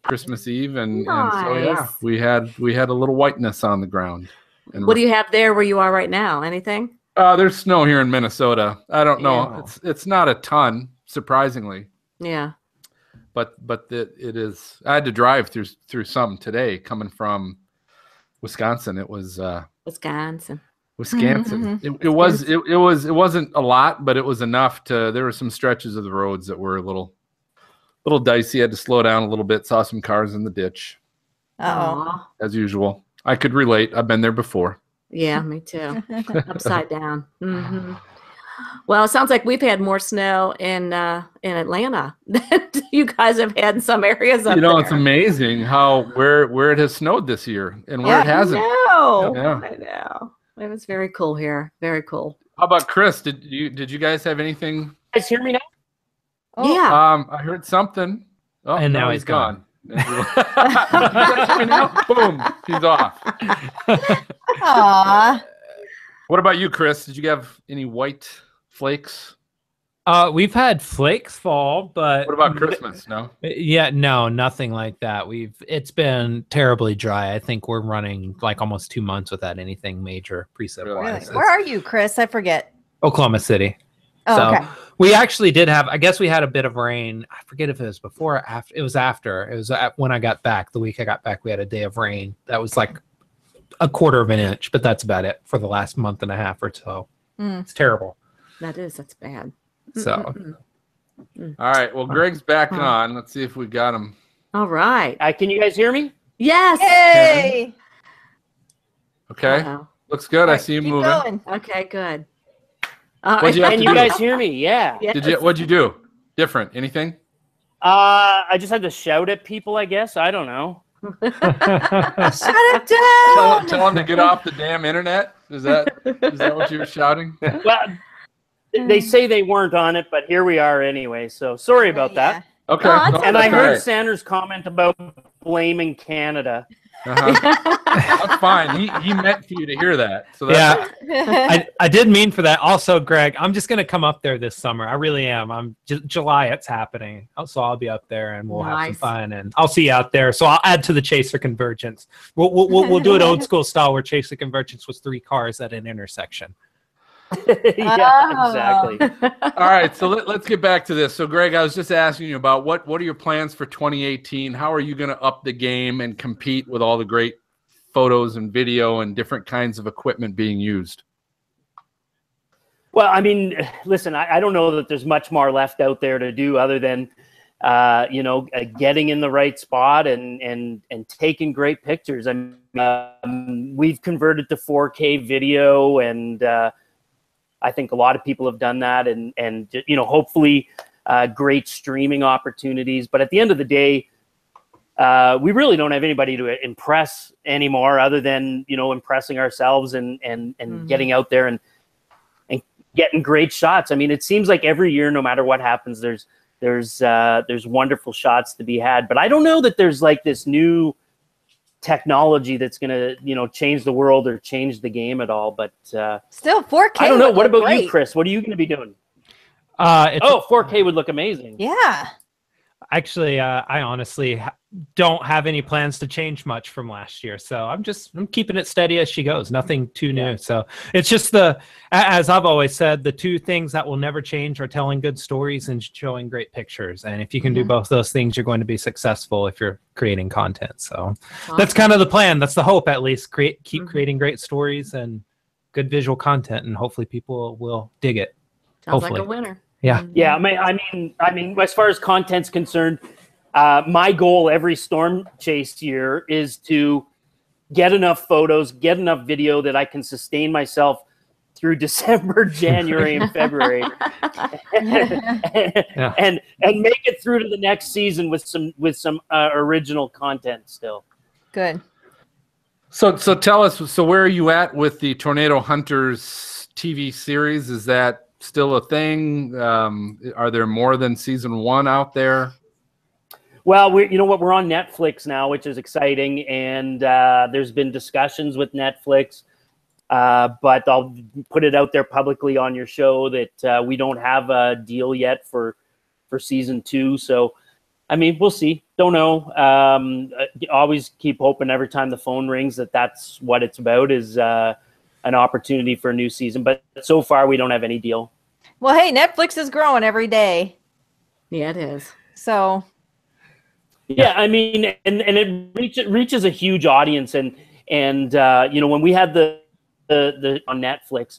Christmas Eve, and so yeah, Nice. we had a little whiteness on the ground. And What do you have there where you are right now? Anything? there's snow here in Minnesota. I don't know. Yeah. It's not a ton, surprisingly, Yeah. but it is. I had to drive through some today coming from Wisconsin. It was Wisconsin. Wisconsin. It wasn't a lot, but it was enough to. There were some stretches of the roads that were a little dicey. I had to slow down a little bit. Saw some cars in the ditch, Uh-oh. Aw. as usual. I could relate. I've been there before. Yeah, me too. Upside down. Hmm. Well, it sounds like we've had more snow in Atlanta than you guys have had in some areas up there. It's amazing how where it has snowed this year and where it hasn't. No, Yeah. I know. It was very cool here. Very cool. How about Chris? Did you guys have anything? You guys hear me now? Oh. Yeah. I heard something. Oh, And now he's he's gone. You guys hear me now? Boom, he's off. Aw. What about you, Chris? Did you have any white flakes? We've had flakes fall, but What about Christmas? No. Yeah, no, nothing like that. It's been terribly dry. I think we're running like almost 2 months without anything major precip Really? wise. Where are you, Chris? I forget. Oklahoma City. Oh, So okay. we actually did have. I guess we had a bit of rain. I forget if it was before or after. It was after. It was when I got back. The week I got back, we had a day of rain. That was like a quarter of an inch, but that's about it for the last month and a half or so. It's terrible. That's bad. So All right. Well, Greg's back on. Let's see if we got him. All right. Can you guys hear me? Yes. Yay! Okay. Uh-oh. Looks good. I Alright, see him keep moving. going. Okay, good. What'd you have Can to you do? guys hear me? Yeah. Yes. What'd you do? Different? Anything? I just had to shout at people, I guess. I don't know. Shut it down. Tell him to get off the damn internet. Is that what you were shouting? Well, they say they weren't on it, but here we are anyway. So sorry about that. Okay. Oh, that's No, And I that's heard all right. Sanders' comment about blaming Canada. That's fine. He meant for you to hear that. So that's yeah, I did mean for that. Also, Greg, I'm just gonna come up there this summer. I really am. I'm July. It's happening. So I'll be up there and we'll have some Nice. fun. And I'll see you out there. So I'll add to the Chaser Convergence. We'll do it old school style where Chaser Convergence was 3 cars at an intersection. Yeah, exactly. all right. So let's get back to this. So Greg, I was just asking you about what are your plans for 2018? How are you going to up the game and compete with all the great photos and video and different kinds of equipment being used? Well, I mean, listen, I don't know that there's much more left out there to do other than getting in the right spot and taking great pictures. I mean, we've converted to 4K video, and I think a lot of people have done that, and hopefully great streaming opportunities. But at the end of the day, we really don't have anybody to impress anymore, other than impressing ourselves and getting out there and getting great shots. I mean, it seems like every year, no matter what happens, there's wonderful shots to be had. But I don't know that there's like this new technology that's gonna change the world or change the game at all. But still 4K. I don't know. What about great. you, Chris? What are you going to be doing? 4K would look amazing. Yeah. Actually, I honestly don't have any plans to change much from last year. So I'm keeping it steady as she goes. Nothing too new. So it's just as I've always said, the two things that will never change are telling good stories and showing great pictures. And if you can do both those things, you're going to be successful if you're creating content. So that's kind of the plan. That's the hope, at least. Keep creating great stories and good visual content, and hopefully people will dig it. Sounds hopefully. like a winner. Yeah. Yeah. I mean, as far as content's concerned, my goal every storm chase year is to get enough photos, get enough video that I can sustain myself through December, January, and February, and make it through to the next season with some original content still. Good. So tell us. So where are you at with the Tornado Hunters TV series? Is that still a thing? Are there more than season 1 out there? Well, we're on Netflix now, which is exciting, and there's been discussions with Netflix, but I'll put it out there publicly on your show that we don't have a deal yet for season 2. So, I mean, we'll see. Don't know. Always keep hoping every time the phone rings that's what it's about, is an opportunity for a new season. But so far, we don't have any deal. Well, hey, Netflix is growing every day. Yeah, it is. So. Yeah, I mean, and it reaches a huge audience, and when we had the on Netflix,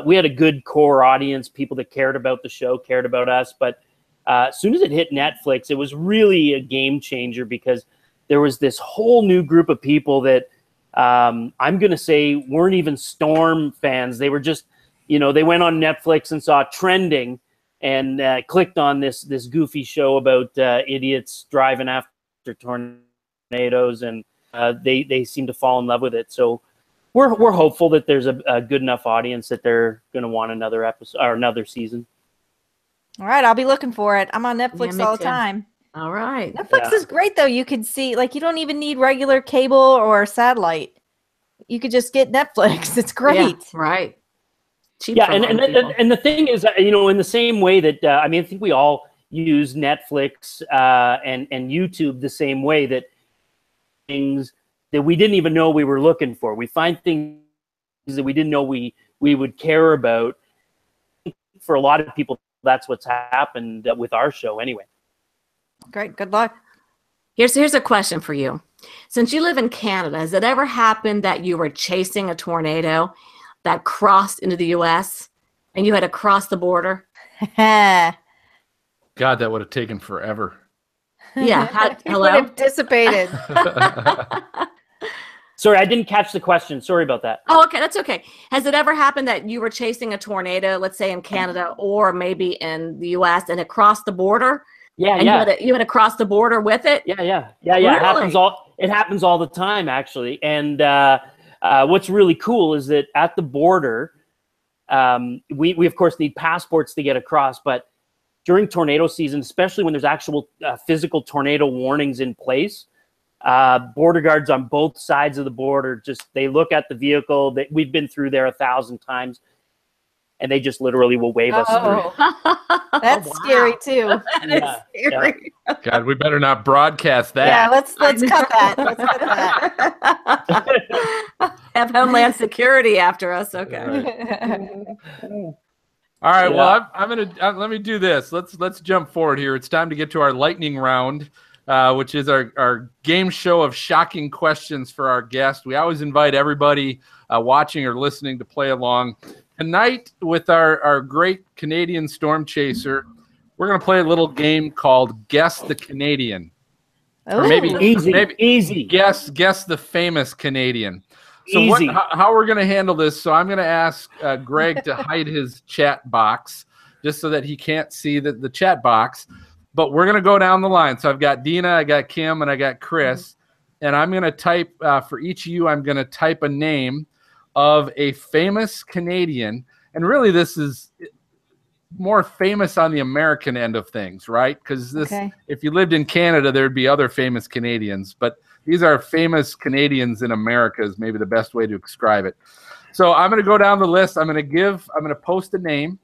we had a good core audience, people that cared about the show, cared about us. But as soon as it hit Netflix, it was really a game changer, because there was this whole new group of people that I'm going to say weren't even Storm fans. They were just, they went on Netflix and saw trending and clicked on this goofy show about idiots driving after tornadoes, and they seem to fall in love with it. So we're hopeful that there's a good enough audience that they're going to want another episode or another season. All right, I'll be looking for it. I'm on Netflix all the time. All right. Netflix is great, though. You can see, you don't even need regular cable or satellite. You could just get Netflix. It's great. Yeah, right. Cheap. Yeah, and the thing is, in the same way that I think we all use Netflix and YouTube the same way, that things that we didn't even know we were looking for. We find things that we didn't know we would care about. For a lot of people, that's what's happened with our show anyway. Great. Good luck. Here's a question for you. Since you live in Canada, has it ever happened that you were chasing a tornado that crossed into the U.S. and you had to cross the border? God, that would have taken forever. Yeah. Hello? Would have dissipated. Sorry, I didn't catch the question. Sorry about that. Oh, okay. That's okay. Has it ever happened that you were chasing a tornado, let's say in Canada or maybe in the U.S., and it crossed the border? Yeah, and you had to cross the border with it? Yeah. Really? It happens all the time, actually. And what's really cool is that at the border, we of course need passports to get across, but during tornado season, especially when there's actual physical tornado warnings in place, border guards on both sides of the border, they look at the vehicle. That we've been through there 1,000 times, and they just literally will wave us through. That's scary too. That is scary. Yeah. God, we better not broadcast that. Yeah, let's cut that. Let's cut that. Have Homeland Security after us. Okay. Right. All right. Yeah. Well, I'm gonna let me do this. Let's jump forward here. It's time to get to our lightning round, which is our game show of shocking questions for our guest. We always invite everybody watching or listening to play along. Tonight, with our great Canadian storm chaser, we're gonna play a little game called Guess the Canadian. Or Ooh. maybe Easy. guess the famous Canadian. So Easy. how we're going to handle this? So I'm going to ask Greg to hide his chat box just so that he can't see the chat box. But we're going to go down the line. So I've got Dina, I got Kim, and I got Chris. And I'm going to type for each of you. I'm going to type a name of a famous Canadian. And really, this is more famous on the American end of things, right? Because if you lived in Canada, there'd be other famous Canadians, but these are famous Canadians in America is maybe the best way to describe it. So I'm going to go down the list. I'm going to post a name,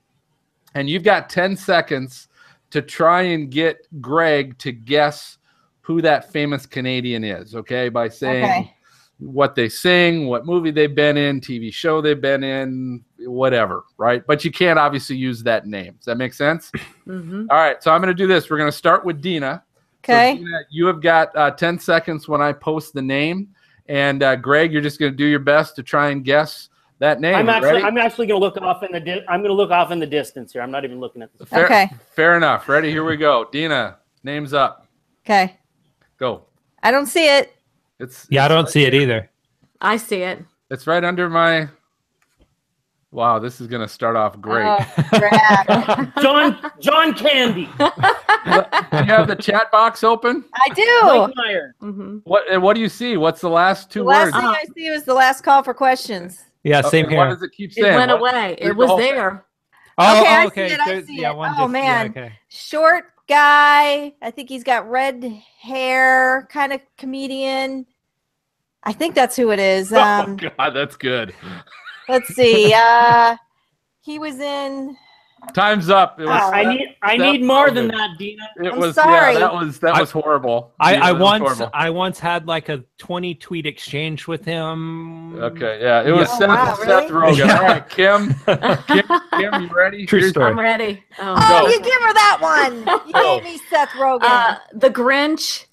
and you've got 10 seconds to try and get Greg to guess who that famous Canadian is, okay? By saying what they sing, what movie they've been in, TV show they've been in, whatever, right? But you can't obviously use that name. Does that make sense? All right, so I'm going to do this. We're going to start with Dina. Okay. So Dina, you have got 10 seconds when I post the name. And Greg, you're just going to do your best to try and guess that name. I'm actually going to look off in the distance here. I'm not even looking at this. Fair enough. Ready? Here we go. Dina, name's up. Okay. Go. I don't see it. I don't see it either. I see it. It's right under my. Wow, this is going to start off great. John Candy. You have the chat box open? I do. Mike Meyer. What do you see? What's the last two words? The last thing I see was the last call for questions. Yeah, same here. What does it keep saying? It went away. It was there. Okay. I see it. Oh, man. Okay. Short guy. I think he's got red hair, kind of comedian. I think that's who it is. Oh, God, that's good. Let's see. He was in. Time's up. It was, I need more than that, Dina. I'm sorry. Yeah, that was horrible. I once had like a 20 tweet exchange with him. Okay, yeah, it was Seth Rogen. Yeah. All right, Kim, you ready? True story. I'm ready. Oh, you give her that one. You gave me Seth Rogen. The Grinch.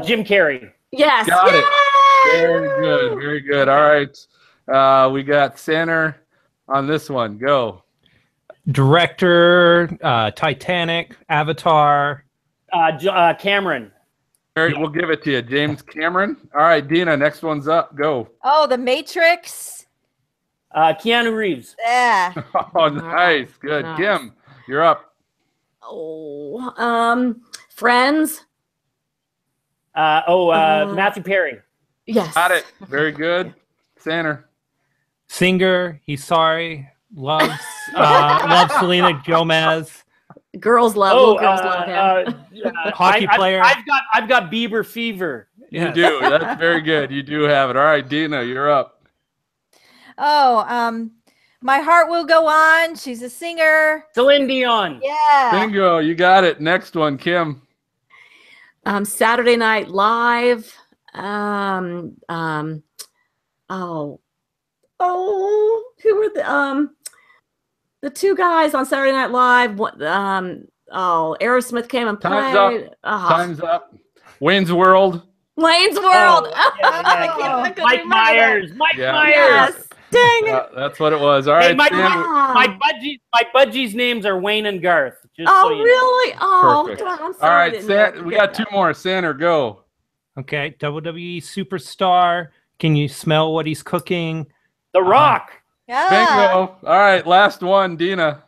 Jim Carrey. Yes. Got it. Very good. All right, we got Sander on this one. Go. Director, Titanic, Avatar. Cameron. We'll give it to you, James Cameron. All right, Dina, next one's up. Go. Oh, The Matrix. Keanu Reeves. Yeah. Oh, nice. Good. Nice. Kim, you're up. Friends. Matthew Perry. Yes. Got it. Very good. Sander. Singer. He's sorry. Loves Selena Gomez. Girls love him. Hockey player. I've got Bieber fever. Yes. You do. That's very good. You do have it. All right, Dina, you're up. Oh, My Heart Will Go On. She's a singer. Celine Dion. Yeah. Bingo. You got it. Next one, Kim. Saturday Night Live. Who were the two guys on Saturday Night Live? Aerosmith came and played. Time's up. Wayne's World. Wayne's World. Mike Myers. Mike Myers. Yes. Dang it. That's what it was. All right. My budgies' names are Wayne and Garth. Really? Oh, perfect. God, I'm sorry. All right, we got two more. Sander, go. Okay, WWE superstar. Can you smell what he's cooking? The Rock. Yeah. Bingo. All right, last one, Dina.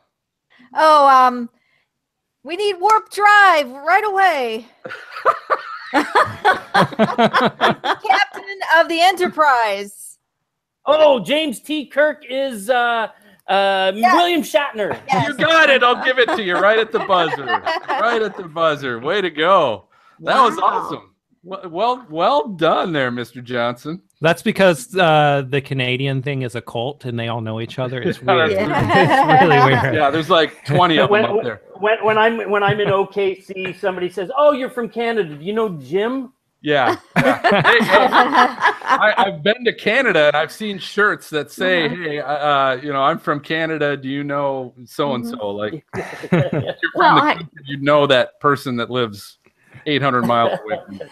We need Warp Drive right away. Captain of the Enterprise. Oh, James T. Kirk is William Shatner. Yes. You got it. I'll give it to you right at the buzzer. Right at the buzzer. Way to go. That was awesome. Well done there, Mr. Johnson. That's because the Canadian thing is a cult and they all know each other. It's weird. It's really weird. Yeah, there's like 20 of them up there. When I'm in OKC, somebody says, "Oh, you're from Canada. Do you know Jim?" Yeah. I've been to Canada and I've seen shirts that say, "Hey, I'm from Canada. Do you know so and so?" Like, if you're from the country, you know that person that lives 800 miles away from you.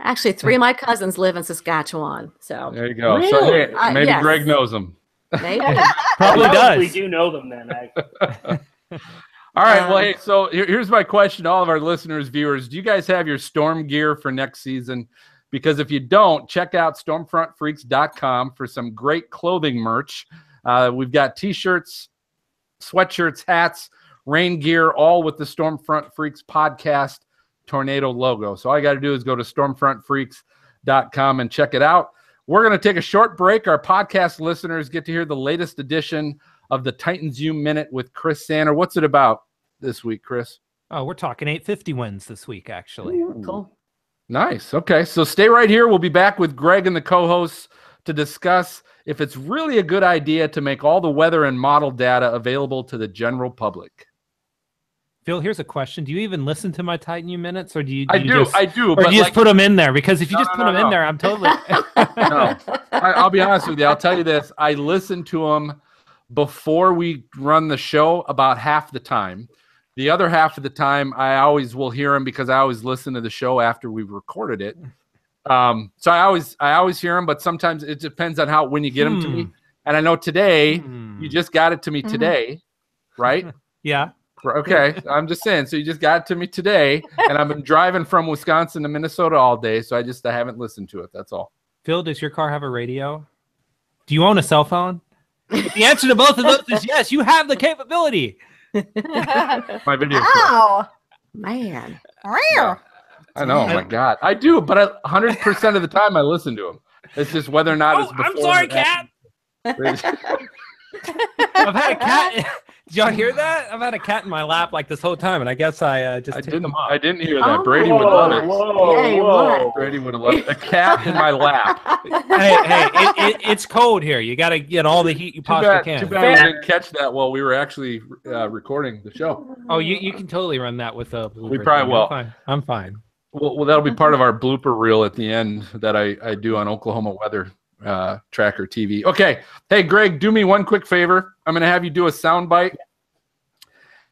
Actually, 3 of my cousins live in Saskatchewan. So there you go. Really? So maybe Greg knows them. Maybe. Probably does. We do know them then. All right. Well, hey, so here's my question to all of our listeners, viewers. Do you guys have your storm gear for next season? Because if you don't, check out stormfrontfreaks.com for some great clothing merch. We've got T-shirts, sweatshirts, hats, rain gear, all with the Stormfront Freaks podcast tornado logo. So all you got to do is go to stormfrontfreaks.com and check it out. We're going to take a short break. Our podcast listeners get to hear the latest edition of the Titans U Minute with Chris Sander. What's it about this week, Chris? Oh, we're talking 850 wins this week, actually. Ooh, cool. Nice. Okay, so stay right here. We'll be back with Greg and the co-hosts to discuss if it's really a good idea to make all the weather and model data available to the general public. Phil, here's a question. Do you even listen to my Titan U minutes, or do you? I do. Or do you just put them in there? Because if you just put them in there, I'm totally. No, I'll be honest with you. I'll tell you this. I listen to them before we run the show about half the time. The other half of the time, I always will hear them because I always listen to the show after we've recorded it. So I always hear them, but sometimes it depends on when you get them to me. And I know today you just got it to me today, right? Yeah. Okay. I'm just saying. So you just got it to me today, and I've been driving from Wisconsin to Minnesota all day, so I haven't listened to it. That's all. Phil, does your car have a radio? Do you own a cell phone? If the answer to both of those is yes, you have the capability. My video. Wow. Man. Yeah. I know. Oh my God. I do, but 100% of the time I listen to them. It's just whether or not it's before. I'm sorry, cat. I've had a cat. Did y'all hear that? I've had a cat in my lap like this whole time, and I guess I took them off. I didn't hear that. Brady would love it. Whoa. Brady would have loved it. A cat in my lap. Hey, it's cold here. You got to get all the heat you possibly can. Too bad we didn't catch that while we were actually recording the show. Oh, you can totally run that with a blooper. We probably will. I'm fine. Well, that'll be part of our blooper reel at the end that I do on Oklahoma Weather Tracker TV. Okay. Hey, Greg, do me one quick favor. I'm going to have you do a soundbite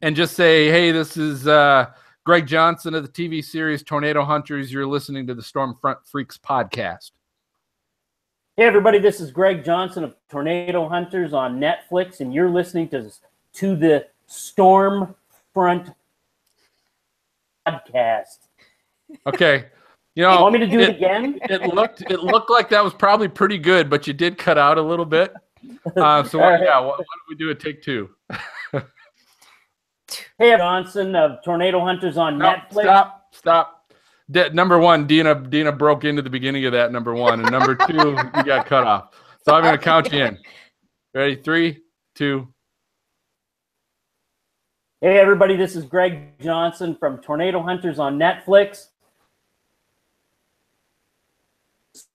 and just say, hey, this is Greg Johnson of the TV series Tornado Hunters. You're listening to the Stormfront Freaks podcast. Hey, everybody, this is Greg Johnson of Tornado Hunters on Netflix, and you're listening to the Stormfront podcast. Okay. You want me to do it again? It looked like that was probably pretty good, but you did cut out a little bit. Why don't we do a take two? Hey, Johnson of Tornado Hunters on Netflix. Stop. Number one, Dina broke into the beginning of that, number one. And number two, you got cut off. So I'm going to count you in. Ready? 3, 2. Hey, everybody, this is Greg Johnson from Tornado Hunters on Netflix.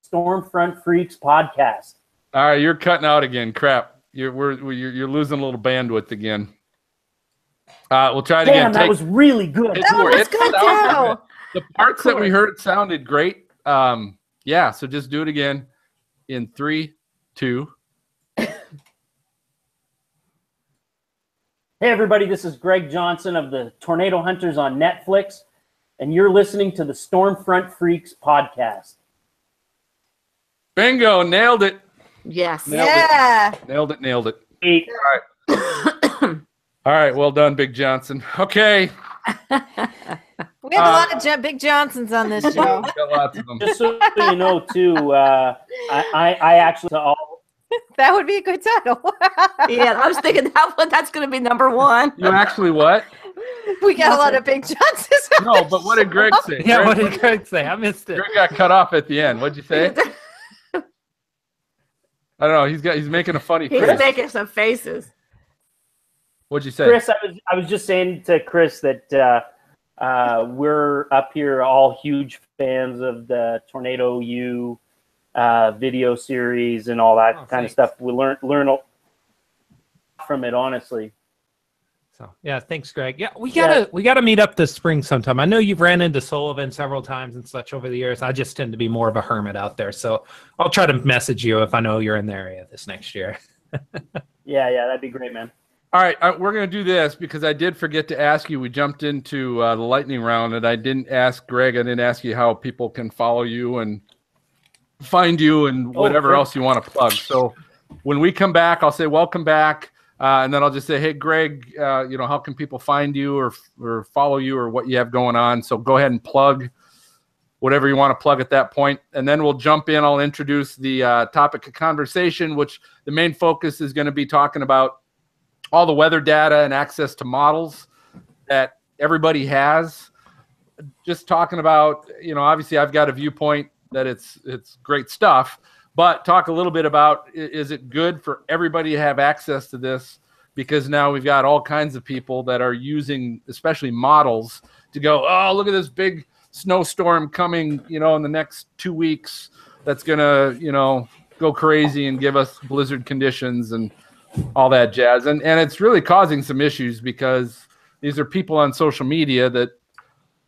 Stormfront Freaks podcast. All right, you're cutting out again. Crap. You're losing a little bandwidth again. We'll try it again. That was really good. That was good, too. The parts that we heard sounded great. So just do it again in 3, 2. Hey, everybody, this is Greg Johnson of the Tornado Hunters on Netflix, and you're listening to the Stormfront Freaks podcast. Bingo, nailed it. Yes. Nailed it. All right. All right, well done, Big Johnson. Okay. We have a lot of Big Johnsons on this show. Got lots of them. Just so you know, too, I actually all. That would be a good title. Yeah, I was thinking that's going to be number one. You actually what? We got a lot of Big Johnsons. No, but what did Greg say? Yeah, what did Greg say? I missed it. Greg got cut off at the end. What'd you say? I don't know. He's making a funny face. He's making some faces. What'd you say? Chris, I was just saying to Chris that we're up here all huge fans of the Tornado U video series and all that kind of stuff. We learn a lot from it, honestly. So yeah, thanks, Greg. Yeah, we gotta meet up this spring sometime. I know you've ran into Sullivan several times and such over the years. I just tend to be more of a hermit out there, so I'll try to message you if I know you're in the area this next year. Yeah, that'd be great, man. All right, we're going to do this because I did forget to ask you. We jumped into the lightning round, and I didn't ask Greg. I didn't ask you how people can follow you and find you and whatever else you want to plug. So when we come back, I'll say welcome back. And then I'll just say, hey, Greg, how can people find you or follow you or what you have going on? So go ahead and plug whatever you want to plug at that point. And then we'll jump in. I'll introduce the topic of conversation, which the main focus is going to be talking about all the weather data and access to models that everybody has. Just talking about, obviously I've got a viewpoint that it's great stuff, but talk a little bit about, is it good for everybody to have access to this? Because now we've got all kinds of people that are using, especially models, to go, oh, look at this big snowstorm coming, in the next 2 weeks. That's going to, go crazy and give us blizzard conditions and all that jazz. And it's really causing some issues because these are people on social media that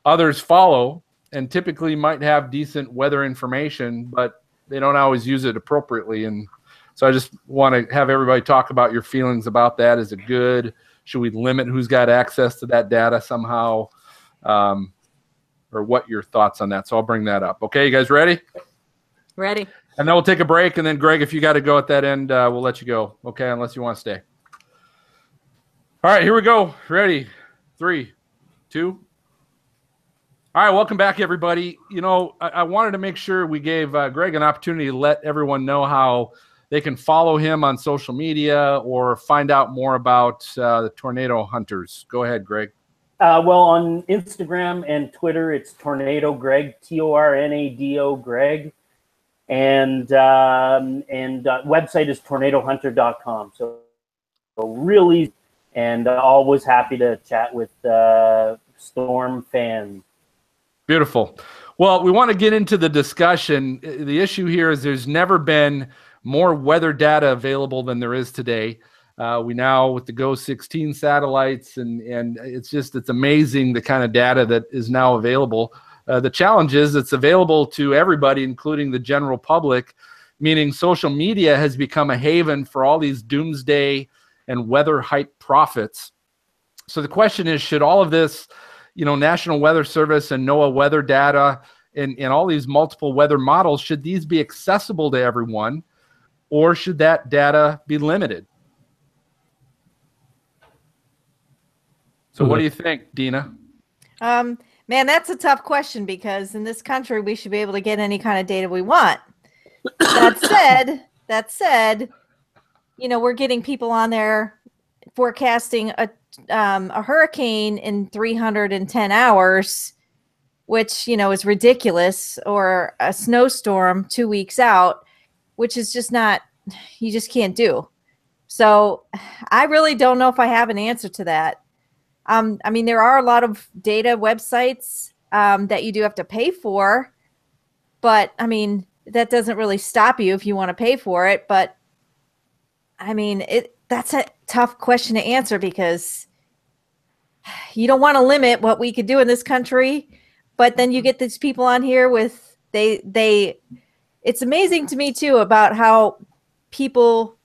others follow and typically might have decent weather information, but they don't always use it appropriately. And so I just want to have everybody talk about your feelings about that. Is it good? Should we limit who's got access to that data somehow? Or what your thoughts on that? So I'll bring that up. Okay, you guys ready? Ready. And then we'll take a break. And then, Greg, if you got to go at that end, we'll let you go. Okay, unless you want to stay. All right, here we go. Ready? 3, 2. All right, welcome back, everybody. I wanted to make sure we gave Greg an opportunity to let everyone know how they can follow him on social media or find out more about the Tornado Hunters. Go ahead, Greg. Well, on Instagram and Twitter, it's Tornado Greg, Tornado Greg, and website is tornadohunter.com. So really, and always happy to chat with Storm fans. Beautiful. Well, we want to get into the discussion. The issue here is there's never been more weather data available than there is today. We now, with the GO-16 satellites, and it's amazing the kind of data that is now available. The challenge is it's available to everybody, including the general public, meaning social media has become a haven for all these doomsday and weather hype prophets. So the question is, should all of this, National Weather Service and NOAA weather data and all these multiple weather models, should these be accessible to everyone, or should that data be limited? So what do you think, Dina? Man, that's a tough question because in this country, we should be able to get any kind of data we want. That said, we're getting people on there forecasting a hurricane in 310 hours, which, is ridiculous, or a snowstorm 2 weeks out, which is just not, you just can't do. So I really don't know if I have an answer to that. There are a lot of data websites that you do have to pay for, but that doesn't really stop you if you want to pay for it. But that's a tough question to answer because you don't want to limit what we could do in this country, but then you get these people on here with it's amazing to me too about how people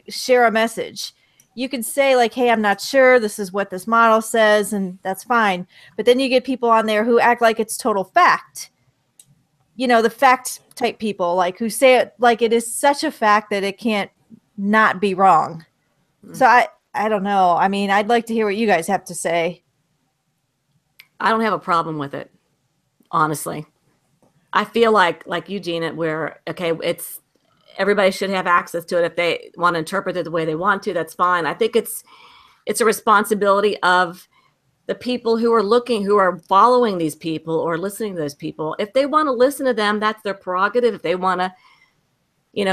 share a message. You can say like, hey, I'm not sure, this is what this model says, and that's fine. But then you get people on there who act like it's total fact. The fact type people, like, who say it like it is such a fact that it can't not be wrong. So I don't know. I'd like to hear what you guys have to say. I don't have a problem with it, honestly. I feel like you, Gina, where, okay, everybody should have access to it. If they want to interpret it the way they want to, that's fine. I think it's a responsibility of the people who are following these people or listening to those people. If they want to listen to them, that's their prerogative. If they want to,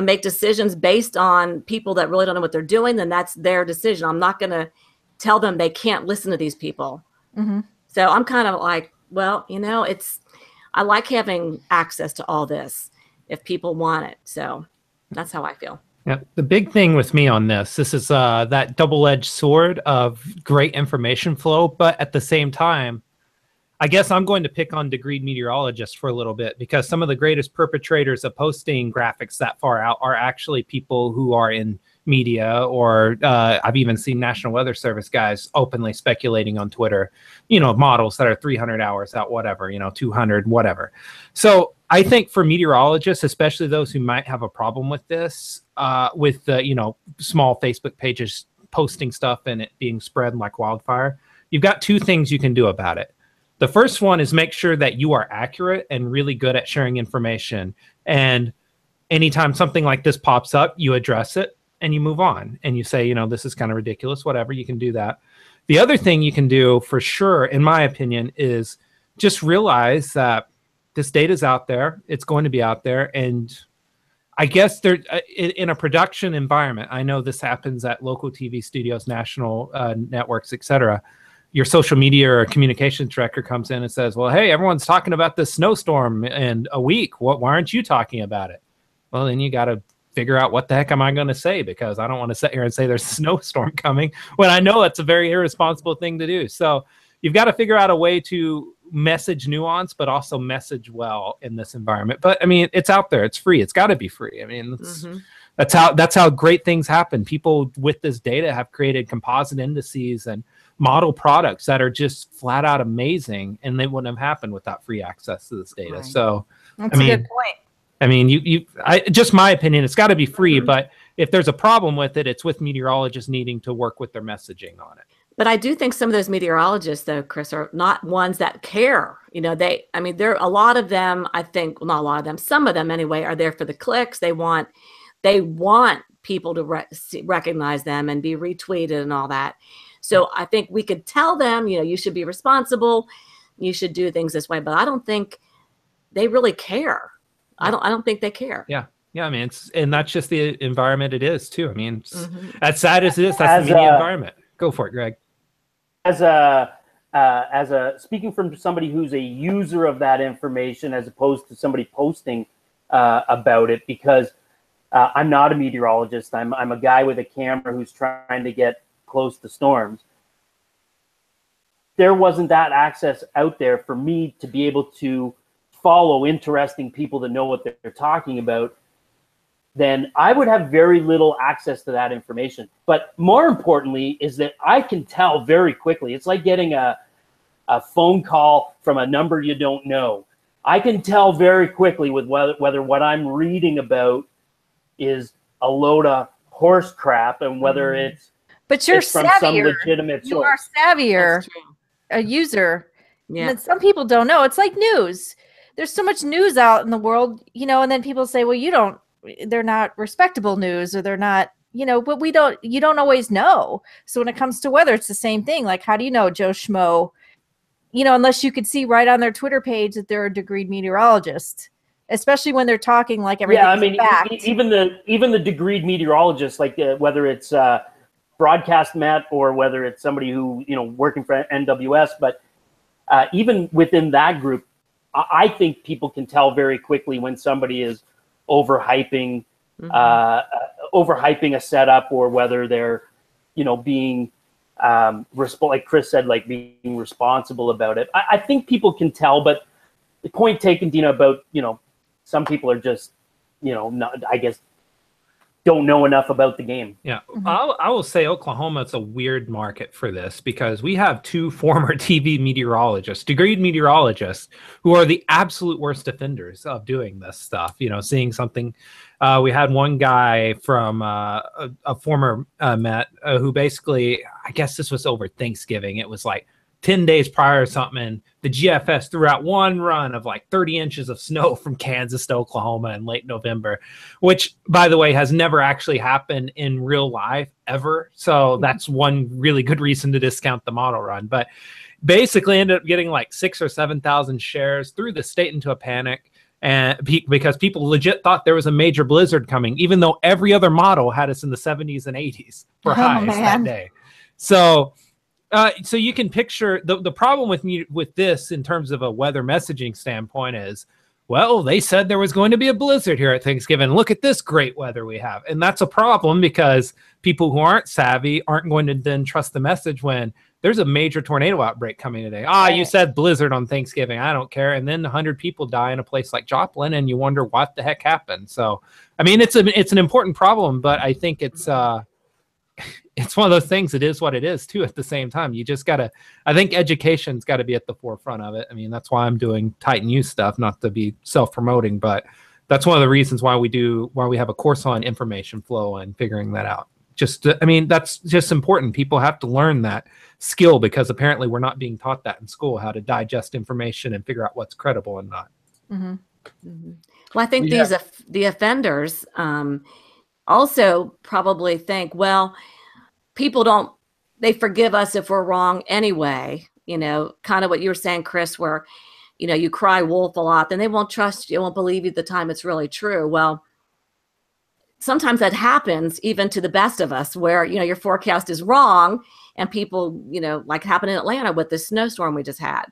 make decisions based on people that really don't know what they're doing, then that's their decision. I'm not going to tell them they can't listen to these people. Mm-hmm. So I'm kind of like, well, I like having access to all this if people want it. So that's how I feel. Yeah, the big thing with me on this is that double-edged sword of great information flow, but at the same time, I guess I'm going to pick on degreed meteorologists for a little bit because some of the greatest perpetrators of posting graphics that far out are actually people who are in media, or I've even seen National Weather Service guys openly speculating on Twitter, models that are 300 hours out, whatever, 200, whatever. So I think for meteorologists, especially those who might have a problem with this, with the, small Facebook pages posting stuff and it being spread like wildfire, you've got two things you can do about it. The first one is make sure that you are accurate and really good at sharing information. And anytime something like this pops up, you address it and you move on and you say, this is kind of ridiculous, whatever, you can do that. The other thing you can do for sure, in my opinion, is just realize that this data is out there. It's going to be out there. And I guess there, in a production environment, I know this happens at local TV studios, national networks, etc. Your social media or communications director comes in and says, well, hey, everyone's talking about this snowstorm in a week. Why aren't you talking about it? Well, then you got to figure out what the heck am I going to say, because I don't want to sit here and say there's a snowstorm coming when I know that's a very irresponsible thing to do. So you've got to figure out a way to message nuance, but also message well in this environment. But I mean, it's out there. It's free. It's got to be free. I mean, that's how great things happen. People with this data have created composite indices and model products that are just flat out amazing, and they wouldn't have happened without free access to this data. Right. So that's a good point. I mean, just my opinion, it's got to be free, but if there's a problem with it, it's with meteorologists needing to work with their messaging on it. But I do think some of those meteorologists, though, Chris, are not ones that care. There are a lot of them, I think, well, not a lot of them, some of them anyway, are there for the clicks. They want people to recognize them and be retweeted and all that. So I think we could tell them, you should be responsible, you should do things this way, but I don't think they really care. I don't think they care. Yeah. I mean, and that's just the environment it is too. I mean, as sad as it is, that's the media environment. Go for it, Greg. As a speaking from somebody who's a user of that information, as opposed to somebody posting about it, because I'm not a meteorologist. I'm a guy with a camera who's trying to get close to storms. There wasn't that access out there for me to be able to follow interesting people that know what they're talking about, then I would have very little access to that information. But more importantly is that I can tell very quickly. It's like getting a phone call from a number you don't know. I can tell very quickly with whether what I'm reading about is a load of horse crap and whether it's you're from savvier. Some legitimate source. You are savvier, a user. Yeah. And some people don't know. It's like news. There's so much news out in the world, and then people say, well, they're not respectable news, or they're not, but you don't always know. So when it comes to weather, it's the same thing. Like, how do you know Joe Schmo, unless you could see right on their Twitter page that they're a degreed meteorologist, especially when they're talking like everything. Yeah, I mean, even the degreed meteorologist, like whether it's Broadcast Met or whether it's somebody who, working for NWS, but even within that group, I think people can tell very quickly when somebody is overhyping a setup, or whether they're, being like Chris said, like being responsible about it. I think people can tell, but the point taken, Dina, about some people are just not, I guess, don't know enough about the game. Yeah, I will say Oklahoma's a weird market for this, because we have two former TV meteorologists, degreed meteorologists, who are the absolute worst offenders of doing this stuff. Seeing something. We had one guy from a former Met who basically, I guess this was over Thanksgiving. It was like 10 days prior or something, and the GFS threw out one run of like 30 inches of snow from Kansas to Oklahoma in late November, which, by the way, has never actually happened in real life ever. So that's one really good reason to discount the model run. But basically ended up getting like 6,000 or 7,000 shares, threw the state into a panic, and because people legit thought there was a major blizzard coming, even though every other model had us in the 70s and 80s for highs that day. So you can picture the problem with this in terms of a weather messaging standpoint is, well, they said there was going to be a blizzard here at Thanksgiving. Look at this great weather we have. And that's a problem, because people who aren't savvy aren't going to then trust the message when there's a major tornado outbreak coming today. You said blizzard on Thanksgiving. I don't care. And then 100 people die in a place like Joplin, and you wonder what the heck happened. So, I mean, it's an important problem, but I think it's one of those things. It is what it is too. At the same time, you just gotta, I think education's got to be at the forefront of it. I mean, that's why I'm doing Titan U stuff, not to be self-promoting, but that's one of the reasons why we have a course on information flow and figuring that out. I mean, that's just important. People have to learn that skill because apparently we're not being taught that in school, how to digest information and figure out what's credible and not. Mm-hmm. Mm-hmm. Well, I think the offenders also probably think, well, people they forgive us if we're wrong anyway. You know, kind of what you were saying, Chris, where, you know, you cry wolf a lot, then they won't trust you, won't believe you the time it's really true. Well, sometimes that happens even to the best of us where, you know, your forecast is wrong and people, you know, like happened in Atlanta with this snowstorm we just had.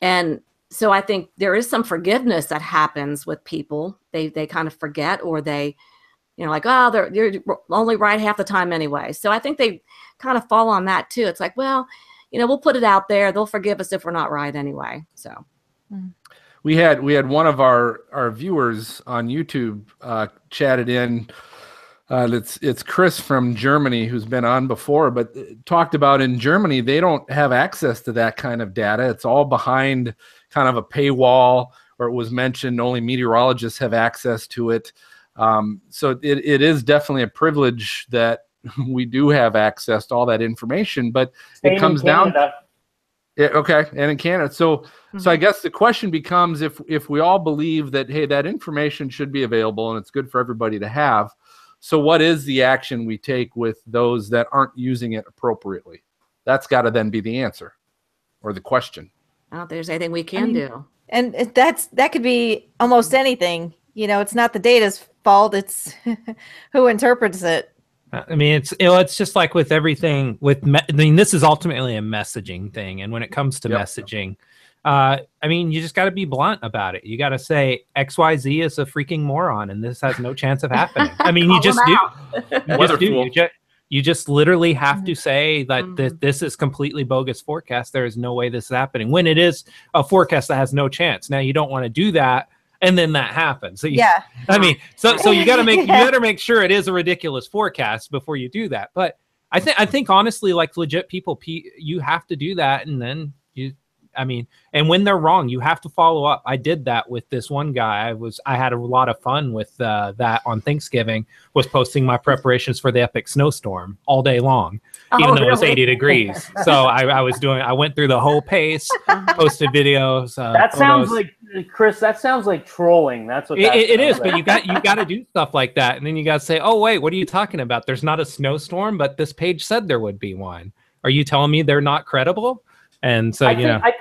And so I think there is some forgiveness that happens with people. They kind of forget, or they, you know, like, oh, you're only right half the time anyway. So I think they kind of fall on that too. It's like, well, you know, we'll put it out there. They'll forgive us if we're not right anyway. So we had one of our viewers on YouTube chatted in. It's Chris from Germany, who's been on before, but talked about in Germany, they don't have access to that kind of data. It's all behind kind of a paywall, or it was mentioned only meteorologists have access to it. So it is definitely a privilege that we do have access to all that information, but it comes down. Okay, and in Canada. So I guess the question becomes, if we all believe that, hey, that information should be available and it's good for everybody to have, so what is the action we take with those that aren't using it appropriately? That's got to then be the answer or the question. I don't think there's anything we can do. And that could be almost anything. You know, it's not the data's fault. It's who interprets it. I mean, it's just like with everything. I mean, this is ultimately a messaging thing, and when it comes to messaging, I mean, you just got to be blunt about it. You got to say XYZ is a freaking moron, and this has no chance of happening. I mean, you just do. You just literally have to say that this is completely bogus forecast. There is no way this is happening when it is a forecast that has no chance. Now, you don't want to do that. And then that happens. So I mean, so you got to make you better make sure it is a ridiculous forecast before you do that. But I think honestly, like legit people, you have to do that, and then and when they're wrong, you have to follow up. I did that with this one guy. I had a lot of fun with that on Thanksgiving. Was posting my preparations for the epic snowstorm all day long, even though it was 80 degrees. So I went through the whole pace, posted videos. That sounds like, Chris, that sounds like trolling. That's what it is. But you got to do stuff like that, and then you got to say, "Oh wait, what are you talking about? There's not a snowstorm, but this page said there would be one. Are you telling me they're not credible?" And so I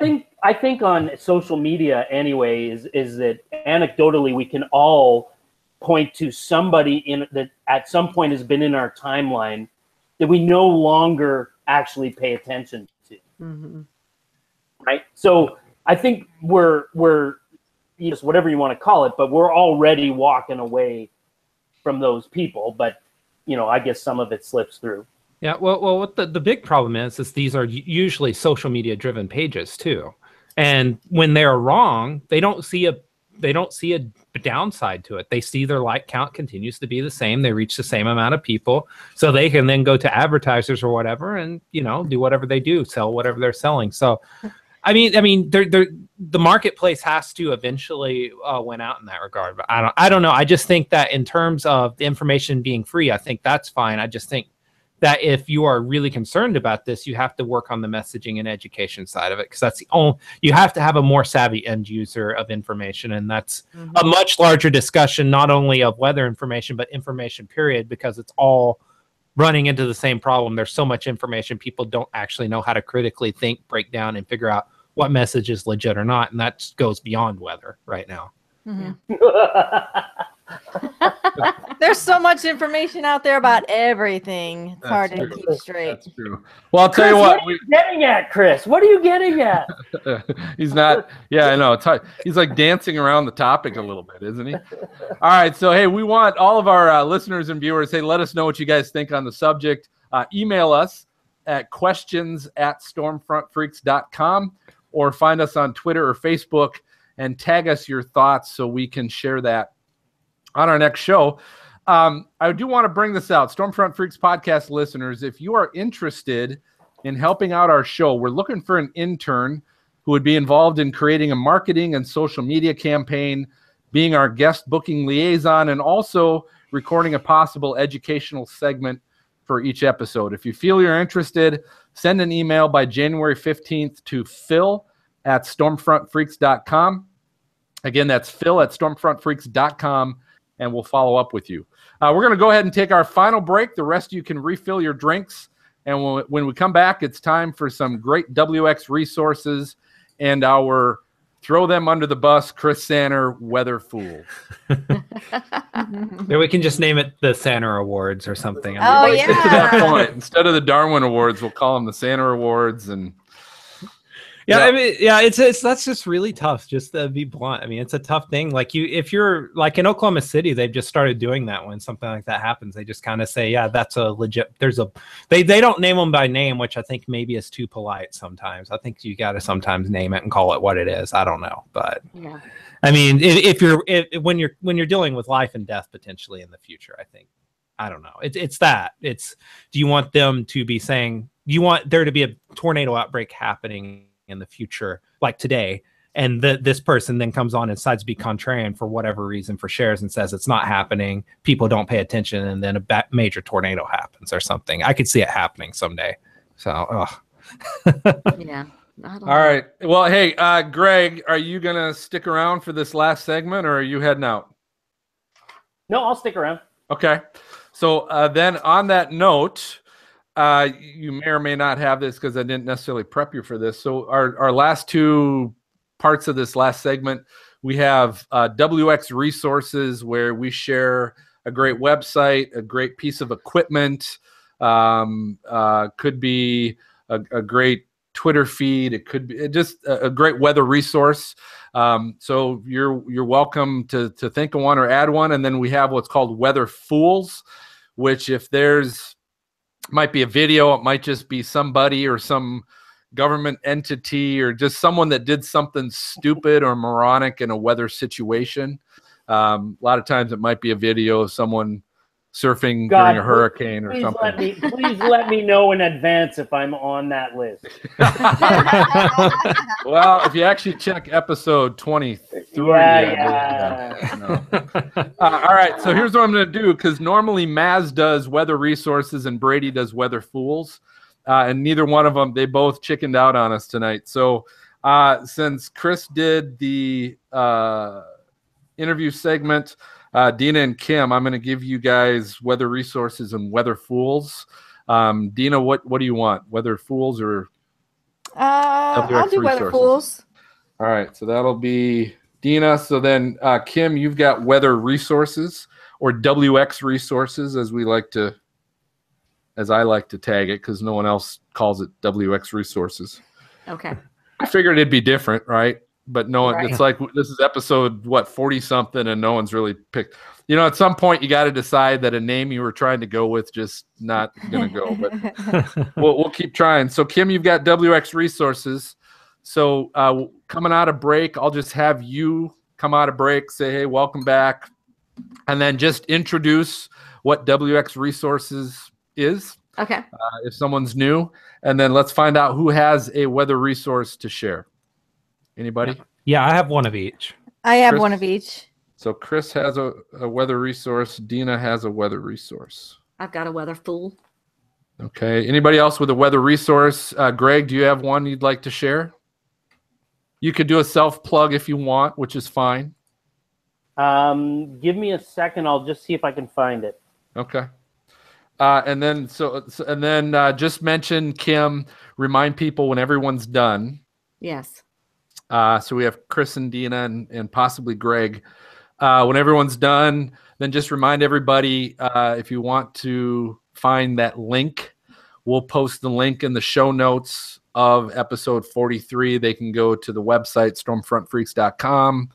think on social media anyway is that anecdotally we can all point to somebody that at some point has been in our timeline that we no longer actually pay attention to. Right? So I think we're just whatever you want to call it, but we're already walking away from those people. But you know, I guess some of it slips through. Yeah, well, what the big problem is these are usually social media driven pages too, and when they're wrong, they don't see a downside to it. They see their like count continues to be the same. They reach the same amount of people, so they can then go to advertisers or whatever, and do whatever they do, sell whatever they're selling. So, I mean, the marketplace has to eventually win out in that regard. But I don't know. I just think that in terms of the information being free, I think that's fine. I just think that if you are really concerned about this, you have to work on the messaging and education side of it, because that's you have to have a more savvy end user of information, and that's a much larger discussion, not only of weather information, but information period, because it's all running into the same problem. There's so much information, people don't actually know how to critically think, break down, and figure out what message is legit or not, and that goes beyond weather right now. There's so much information out there about everything. It's hard to keep straight. That's true. Well, I'll tell you what. What are you getting at, Chris? What are you getting at? He's not. Yeah, I know. He's like dancing around the topic a little bit, isn't he? All right. So, hey, we want all of our listeners and viewers, hey, let us know what you guys think on the subject. Email us at questions@stormfrontfreaks.com, or find us on Twitter or Facebook and tag us your thoughts so we can share that on our next show. I do want to bring this out. Stormfront Freaks podcast listeners, if you are interested in helping out our show, we're looking for an intern who would be involved in creating a marketing and social media campaign, being our guest booking liaison, and also recording a possible educational segment for each episode. If you feel you're interested, send an email by January 15th to phil@stormfrontfreaks.com. Again, that's phil@stormfrontfreaks.com, and we'll follow up with you. We're going to go ahead and take our final break. The rest of you can refill your drinks. And when we come back, it's time for some great WX resources and our throw them under the bus, Chris Sanner, Weather Fool. Yeah, we can just name it the Sanner Awards or something. Oh, Get to that yeah. point. Instead of the Darwin Awards, we'll call them the Sanner Awards. And yeah, I mean, yeah, it's that's just really tough. Just to be blunt, I mean, it's a tough thing. Like if you're like in Oklahoma City, they've just started doing that when something like that happens. They just kind of say, yeah, that's a legit. They don't name them by name, which I think maybe is too polite sometimes. I think you got to sometimes name it and call it what it is. I don't know, but Yeah. I mean, when you're dealing with life and death potentially in the future, I think, I don't know. It's do you want them to be saying, you want there to be a tornado outbreak happening in the future, like today, and this person then comes on and decides to be contrarian for whatever reason for shares and says it's not happening, people don't pay attention, and then a major tornado happens or something. I could see it happening someday. So, Yeah. all right. Well, hey, Greg, are you going to stick around for this last segment, or are you heading out? No, I'll stick around. Okay. So then on that note, you may or may not have this because I didn't necessarily prep you for this. So our last two parts of this last segment, we have WX resources where we share a great website, a great piece of equipment, could be a great Twitter feed. It could be just a great weather resource. So you're welcome to think of one or add one. And then we have what's called Weather Fools, which if there's might be a video, it might just be somebody or some government entity or just someone that did something stupid or moronic in a weather situation. A lot of times it might be a video of someone surfing during a hurricane or something. Please let me know in advance if I'm on that list. Well, if you actually check episode 23. Yeah. All right, so here's what I'm going to do, because normally Maz does weather resources and Brady does weather fools, and neither one of them, they both chickened out on us tonight. So since Chris did the interview segment, Dina and Kim, I'm going to give you guys weather resources and weather fools. Dina, what do you want? Weather fools or I'll do weather fools. All right, so that'll be Dina. So then, Kim, you've got weather resources or WX resources, as I like to tag it, because no one else calls it WX resources. Okay. I figured it'd be different, right? But no one, Right. It's like this is episode 40 something, and no one's really picked. You know, at some point you got to decide that a name you were trying to go with just not gonna go. But we'll keep trying. So Kim, you've got WX resources. So coming out of break, I'll just have you come out of break, say, hey, welcome back, and then just introduce what WX resources is. Okay. If someone's new, and then let's find out who has a weather resource to share. Anybody? yeah, I have one of each. I have Chris? one of each. So Chris has a weather resource. Dina has a weather resource. I've got a weather fool. Okay. Anybody else with a weather resource? Greg, do you have one you'd like to share? You could do a self-plug if you want, which is fine. Give me a second. I'll just see if I can find it. Okay. And then just mention, Kim, remind people when everyone's done. Yes. So we have Chris and Dina and possibly Greg. When everyone's done, then just remind everybody, if you want to find that link, we'll post the link in the show notes of episode 43. They can go to the website, stormfrontfreaks.com,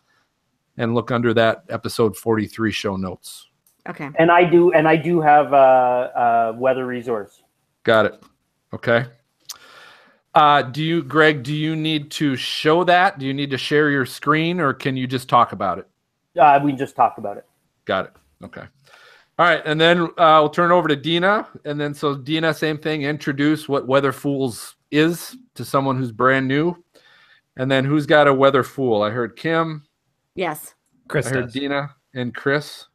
and look under that episode 43 show notes. Okay. And I do have a weather resource. Got it. Okay. Greg, do you need to show that? Do you need to share your screen, or can you just talk about it? We just talked about it. Got it. Okay. All right. And then we'll turn it over to Dina. And then, so Dina, same thing, introduce what Weather Fools is to someone who's brand new. And then who's got a Weather Fool? I heard Kim. Yes. Chris I heard does. Dina and Chris.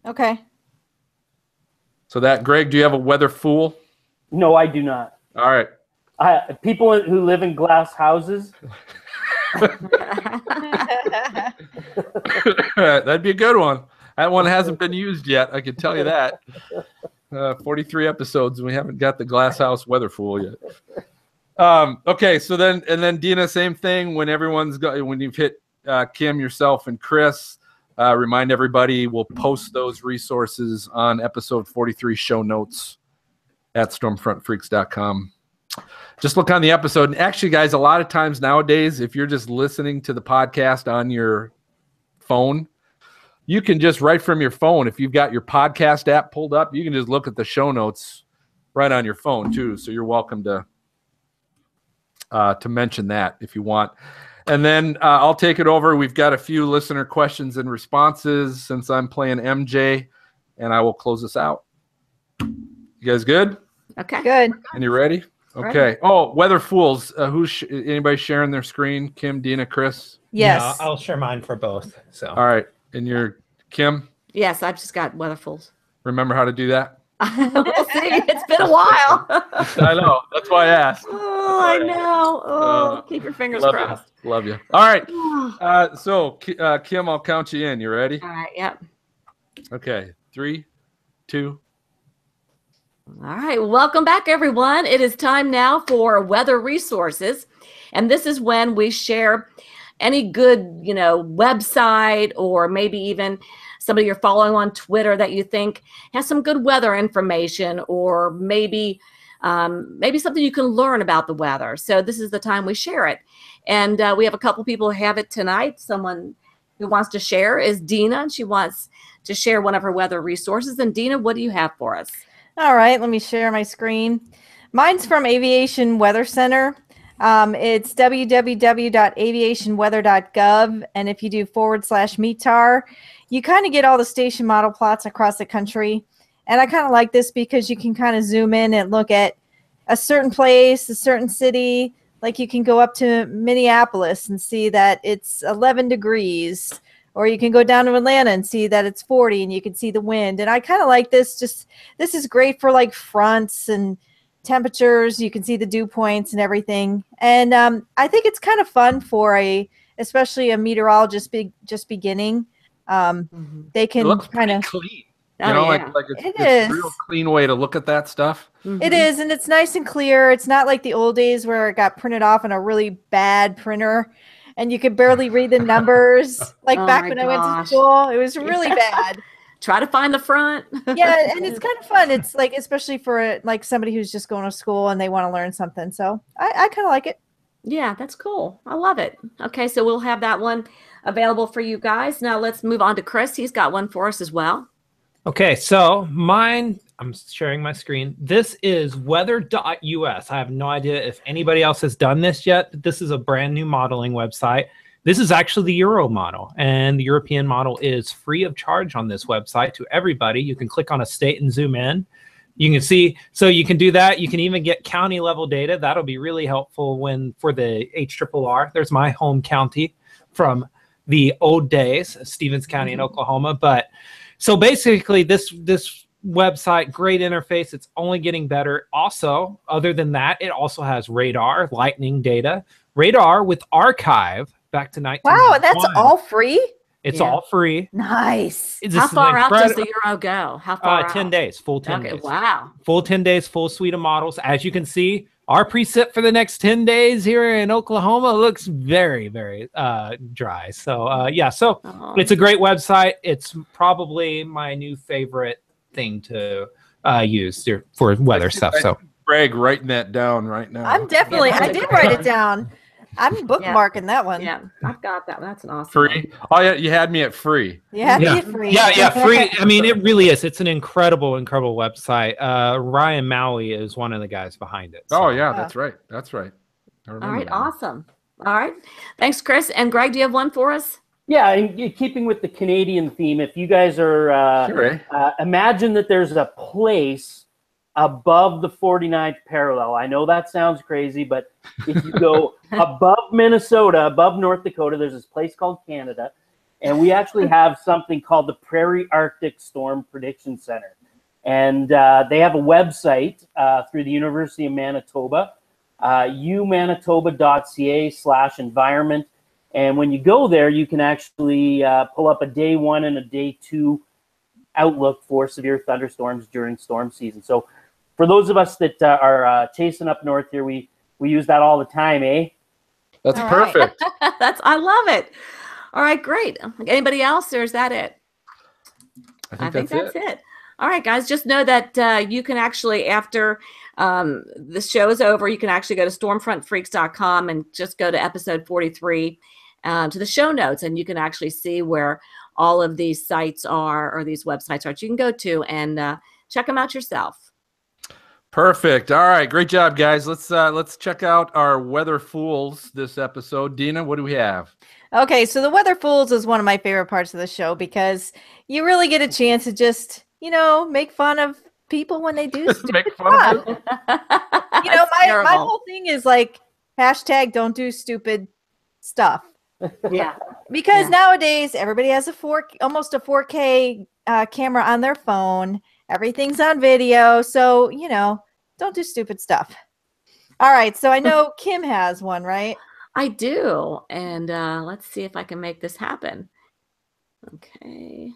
Okay. So that, Greg, do you have a weather fool? No, I do not. All right. People who live in glass houses. That'd be a good one. That one hasn't been used yet. I can tell you that. 43 episodes and we haven't got the glass house weather fool yet. Okay, so then Dina, same thing. When when you've hit Kim, yourself, and Chris, remind everybody we'll post those resources on episode 43 show notes at stormfrontfreaks.com. Just look on the episode. And actually, guys, a lot of times nowadays, if you're just listening to the podcast on your phone, you can just right from your phone, if you've got your podcast app pulled up, you can just look at the show notes right on your phone too. So you're welcome to mention that if you want. And then I'll take it over. We've got a few listener questions and responses since I'm playing MJ, and I will close this out. You guys good? Okay. Good. And you ready? Okay. Ready. Oh, weather fools. Anybody sharing their screen? Kim, Dina, Chris? Yes. No, I'll share mine for both. So. All right. And you're Kim? Yes, I've just got weather fools. Remember how to do that? We'll see. It's been a while. I know. That's why I asked. Oh, I know. Oh, keep your fingers crossed. Love you. All right. So, Kim, I'll count you in. You ready? All right. Yep. Okay. 3, 2. All right. Welcome back, everyone. It is time now for weather resources. And this is when we share any good, website or maybe even somebody you're following on Twitter that you think has some good weather information, or maybe something you can learn about the weather. So this is the time we share it. And we have a couple people who have it tonight. Someone who wants to share is Dina, and she wants to share one of her weather resources. And Dina, what do you have for us? All right, let me share my screen. Mine's from Aviation Weather Center. It's www.aviationweather.gov, and if you do /METAR, you kind of get all the station model plots across the country. And I kind of like this because you can kind of zoom in and look at a certain place, a certain city. Like you can go up to Minneapolis and see that it's 11 degrees, or you can go down to Atlanta and see that it's 40 and you can see the wind. And I kind of like this. This is great for like fronts and temperatures. You can see the dew points and everything. And I think it's kind of fun for especially a meteorologist just beginning. They can kind of clean. Yeah. Like it's a real clean way to look at that stuff. Mm-hmm. It is, and it's nice and clear. It's not like the old days where it got printed off on a really bad printer and you could barely read the numbers. Like back when I went to school, it was really bad. Try to find the front. Yeah, and it's kind of fun. It's like, especially for like somebody who's just going to school and they want to learn something. So I kind of like it. Yeah, that's cool. I love it. Okay, so we'll have that one available for you guys. Now let's move on to Chris. He's got one for us as well. Okay, so mine, I'm sharing my screen. This is weather.us. I have no idea if anybody else has done this yet. This is a brand new modeling website. This is actually the Euro model, and the European model is free of charge on this website to everybody. You can click on a state and zoom in. You can see, so you can do that. You can even get county level data. That'll be really helpful for the HRRR. There's my home county from the old days, Stevens County in Oklahoma. But so basically this website, great interface. It's only getting better. Also, other than that, it also has radar, lightning data, radar with archive back to 1991. Wow, that's all free? It's all free. Nice. How far out does the Euro go? How far 10 out? days, full 10 days. Wow. Full 10 days, full suite of models. As you can see, our preset for the next 10 days here in Oklahoma looks very, very dry. So, it's a great website. It's probably my new favorite thing to use for weather stuff. So, Greg writing that down right now. I did write it down. I'm bookmarking that one. Yeah, I've got that one. That's an awesome free. one. Oh yeah, you had me at free. Yeah, free. Yeah, free. I mean, it really is. It's an incredible website. Ryan Maui is one of the guys behind it. So. Oh yeah, that's right. That's right. All right, awesome. All right, thanks, Chris. And Greg, do you have one for us? Yeah, and keeping with the Canadian theme, if you guys are imagine that there's a place above the 49th parallel. I know that sounds crazy, but if you go above Minnesota, above North Dakota, there's this place called Canada, and we actually have something called the Prairie Arctic Storm Prediction Center. And they have a website through the University of Manitoba, umanitoba.ca/environment. And when you go there, you can actually pull up a day 1 and a day 2 outlook for severe thunderstorms during storm season. So for those of us that are chasing up north here, we use that all the time, eh? That's perfect. I love it. All right, great. Anybody else, or is that it? I think that's it. All right, guys, just know that you can actually, after the show is over, you can actually go to stormfrontfreaks.com and just go to episode 43 to the show notes, and you can actually see where all of these sites are, or these websites are that you can go to and check them out yourself. Perfect. All right, great job, guys. Let's check out our Weather Fools this episode. Dina, what do we have? Okay, so the Weather Fools is one of my favorite parts of the show because you really get a chance to just, make fun of people when they do stupid Make fun stuff. of people? My whole thing is like hashtag don't do stupid stuff. Yeah. Because nowadays everybody has almost a 4K camera on their phone. Everything's on video. So, don't do stupid stuff. All right. So I know Kim has one, right? I do. And let's see if I can make this happen. Okay.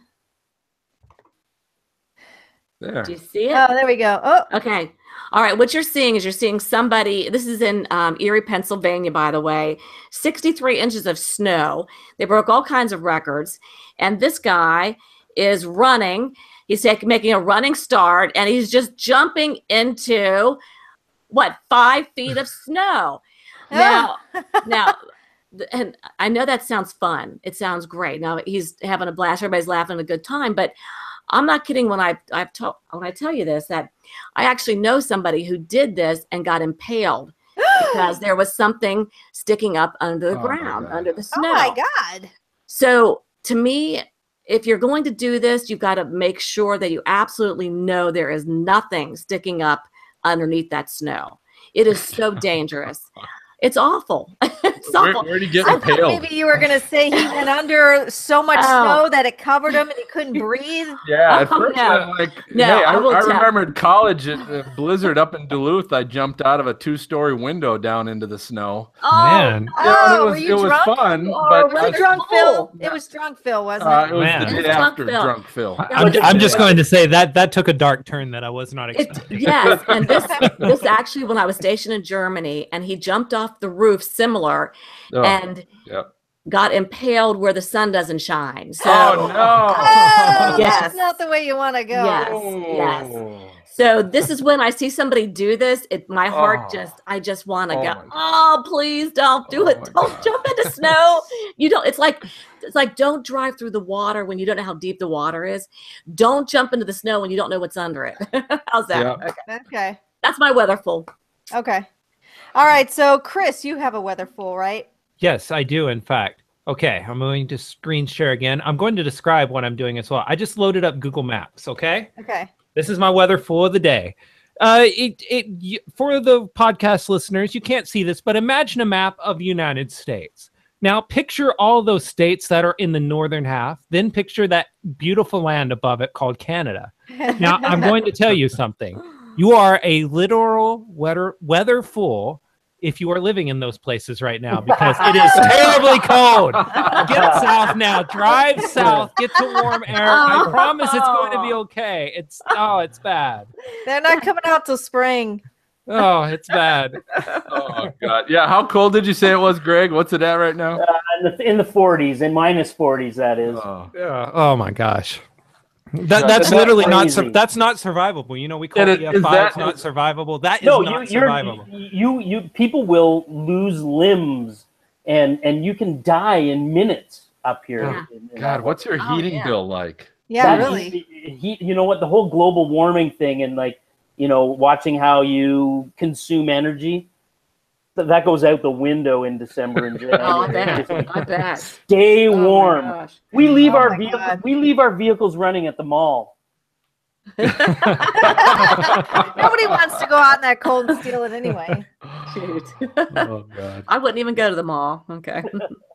There. Do you see it? Oh, there we go. Oh, okay. All right. What you're seeing somebody, this is in Erie, Pennsylvania, by the way, 63 inches of snow. They broke all kinds of records. And this guy is running. He's making a running start, and he's just jumping into, 5 feet of snow. Now, and I know that sounds fun. It sounds great. Now he's having a blast. Everybody's laughing, a good time. But I'm not kidding when I tell you this, that I actually know somebody who did this and got impaled because there was something sticking up under the ground, under the snow. Oh my God. So to me, if you're going to do this, you've got to make sure that you absolutely know there is nothing sticking up underneath that snow. It is so dangerous. It's awful. It's awful. Where did he get I impaled? thought maybe you were going to say he went under so much snow that it covered him and he couldn't breathe. Yeah, at first I'm like, No, hey, I will remember in college at the blizzard up in Duluth, I jumped out of a 2-story window down into the snow. Oh, Man. Oh, it was fun, Oh, but Was it drunk Phil? It was drunk Phil, wasn't it? it was Man. the It day was after drunk Phil. drunk Phil. I'm just going to say that took a dark turn that I was not expecting. Yes, and this actually, when I was stationed in Germany, and he jumped off the roof similar, and got impaled where the sun doesn't shine. So, Oh, yes, that's not the way you want to go. yes. So this is when I see somebody do this, my heart I just want to go, oh, please don't do it. Don't jump into snow. It's like don't drive through the water when you don't know how deep the water is. Don't jump into the snow when you don't know what's under it. How's that? Yeah. Okay. That's my weatherful. Okay. All right. So Chris, you have a weatherful, right? Yes, I do, in fact. Okay, I'm going to screen share again. I'm going to describe what I'm doing as well. I just loaded up Google Maps, okay? Okay. This is my weather for the day. For the podcast listeners, you can't see this, but imagine a map of the United States. Now, picture all those states that are in the northern half, then picture that beautiful land above it called Canada. Now, I'm going to tell you something. You are a literal weather fool if you are living in those places right now, because it is terribly cold. Get south now. Drive south. Get to warm air. I promise it's going to be okay. It's bad. They're not coming out till spring. Oh, it's bad. Oh God. Yeah. How cold did you say it was, Greg? What's it at right now? In the 40s, in minus 40s, that is. Yeah. Oh my gosh. That's literally that's not survivable. We call it EF5 not survivable. That is not survivable. People will lose limbs and you can die in minutes up here. God, what's your heating bill like? Yeah, really. You know what? The whole global warming thing and watching how you consume energy, that goes out the window in December and January. I bet. Stay warm. We leave our vehicles running at the mall. Nobody wants to go out in that cold and steal it anyway. Oh God. I wouldn't even go to the mall. Okay.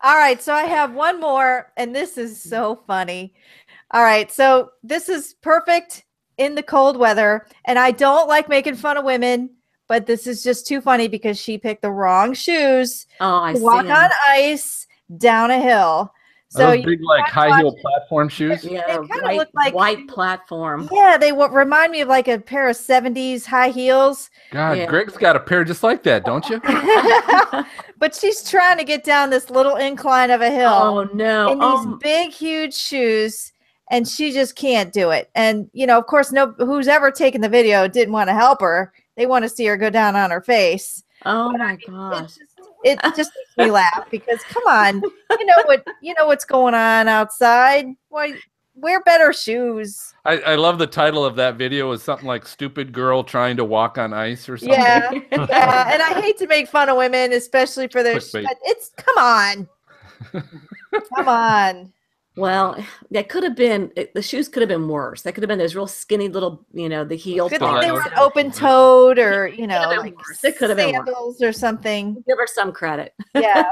All right, so I have one more, and this is so funny. All right, so this is perfect in the cold weather, and I don't like making fun of women, but this is just too funny because she picked the wrong shoes I to see walk 'em. on ice down a hill. So So those big like high heel platform shoes. Yeah, they they're kinda look like- white platform. yeah, they remind me of like a pair of 70s high heels. God, Yeah. Greg's got a pair just like that, don't you? But she's trying to get down this little incline of a hill Oh no! in these big, huge shoes, and she just can't do it. And of course, who's ever taken the video didn't want to help her. They want to see her go down on her face. Oh my gosh! It just makes me laugh because come on, what's going on outside. Why wear better shoes? I love the title of that video is something like "Stupid Girl Trying to Walk on Ice" or something. Yeah, yeah. And I hate to make fun of women, especially for their. But it's come on, come on. Well, that could have been the shoes could have been worse. That could have been those real skinny little, the heel Good part. thing they were open-toed, or like it could have been sandals or something. Give her some credit. Yeah,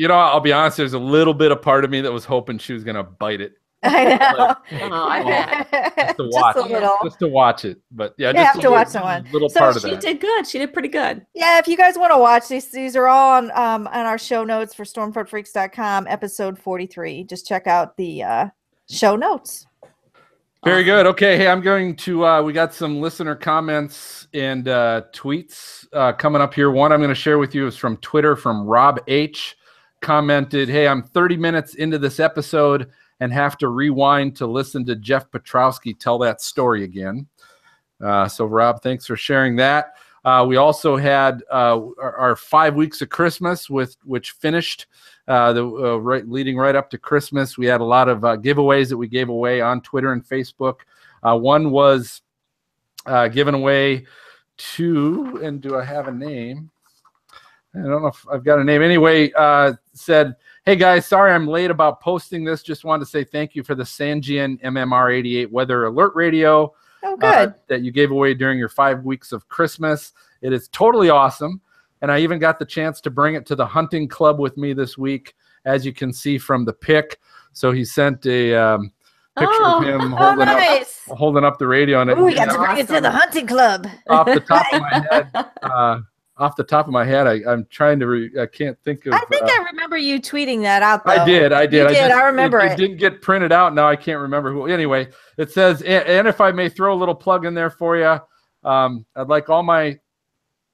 I'll be honest. There's a little bit of part of me that was hoping she was gonna bite it. I know. I bet. Just to watch, just a little. just to watch it. But yeah, You just have to watch that one. Little So part of She that. did good. She did pretty good. Yeah, if you guys want to watch these are all on our show notes for stormfrontfreaks.com, episode 43. Just check out the show notes. Very good. Okay, hey, I'm going to. We got some listener comments and tweets coming up here. One I'm going to share with you is from Twitter from Rob H. Commented, "Hey, I'm 30 minutes into this episode and have to rewind to listen to Jeff Petrowski tell that story again." So, Rob, thanks for sharing that. We also had our 5 weeks of Christmas, which finished leading right up to Christmas. We had a lot of giveaways that we gave away on Twitter and Facebook. One was given away to, and do I have a name? I don't know if I've got a name. Anyway, said, "Hey guys, sorry I'm late about posting this. Just wanted to say thank you for the Sangean MMR88 weather alert radio that you gave away during your 5 weeks of Christmas. It is totally awesome. And I even got the chance to bring it to the hunting club with me this week, as you can see from the pic." So he sent a picture of him holding up the radio. And we got to bring it to the hunting club. Off the top of my head, I'm trying to. I can't think of. I think I remember you tweeting that out. Though. I did. I remember it. It didn't get printed out. Now I can't remember who. Anyway, it says, and if I may throw a little plug in there for you, I'd like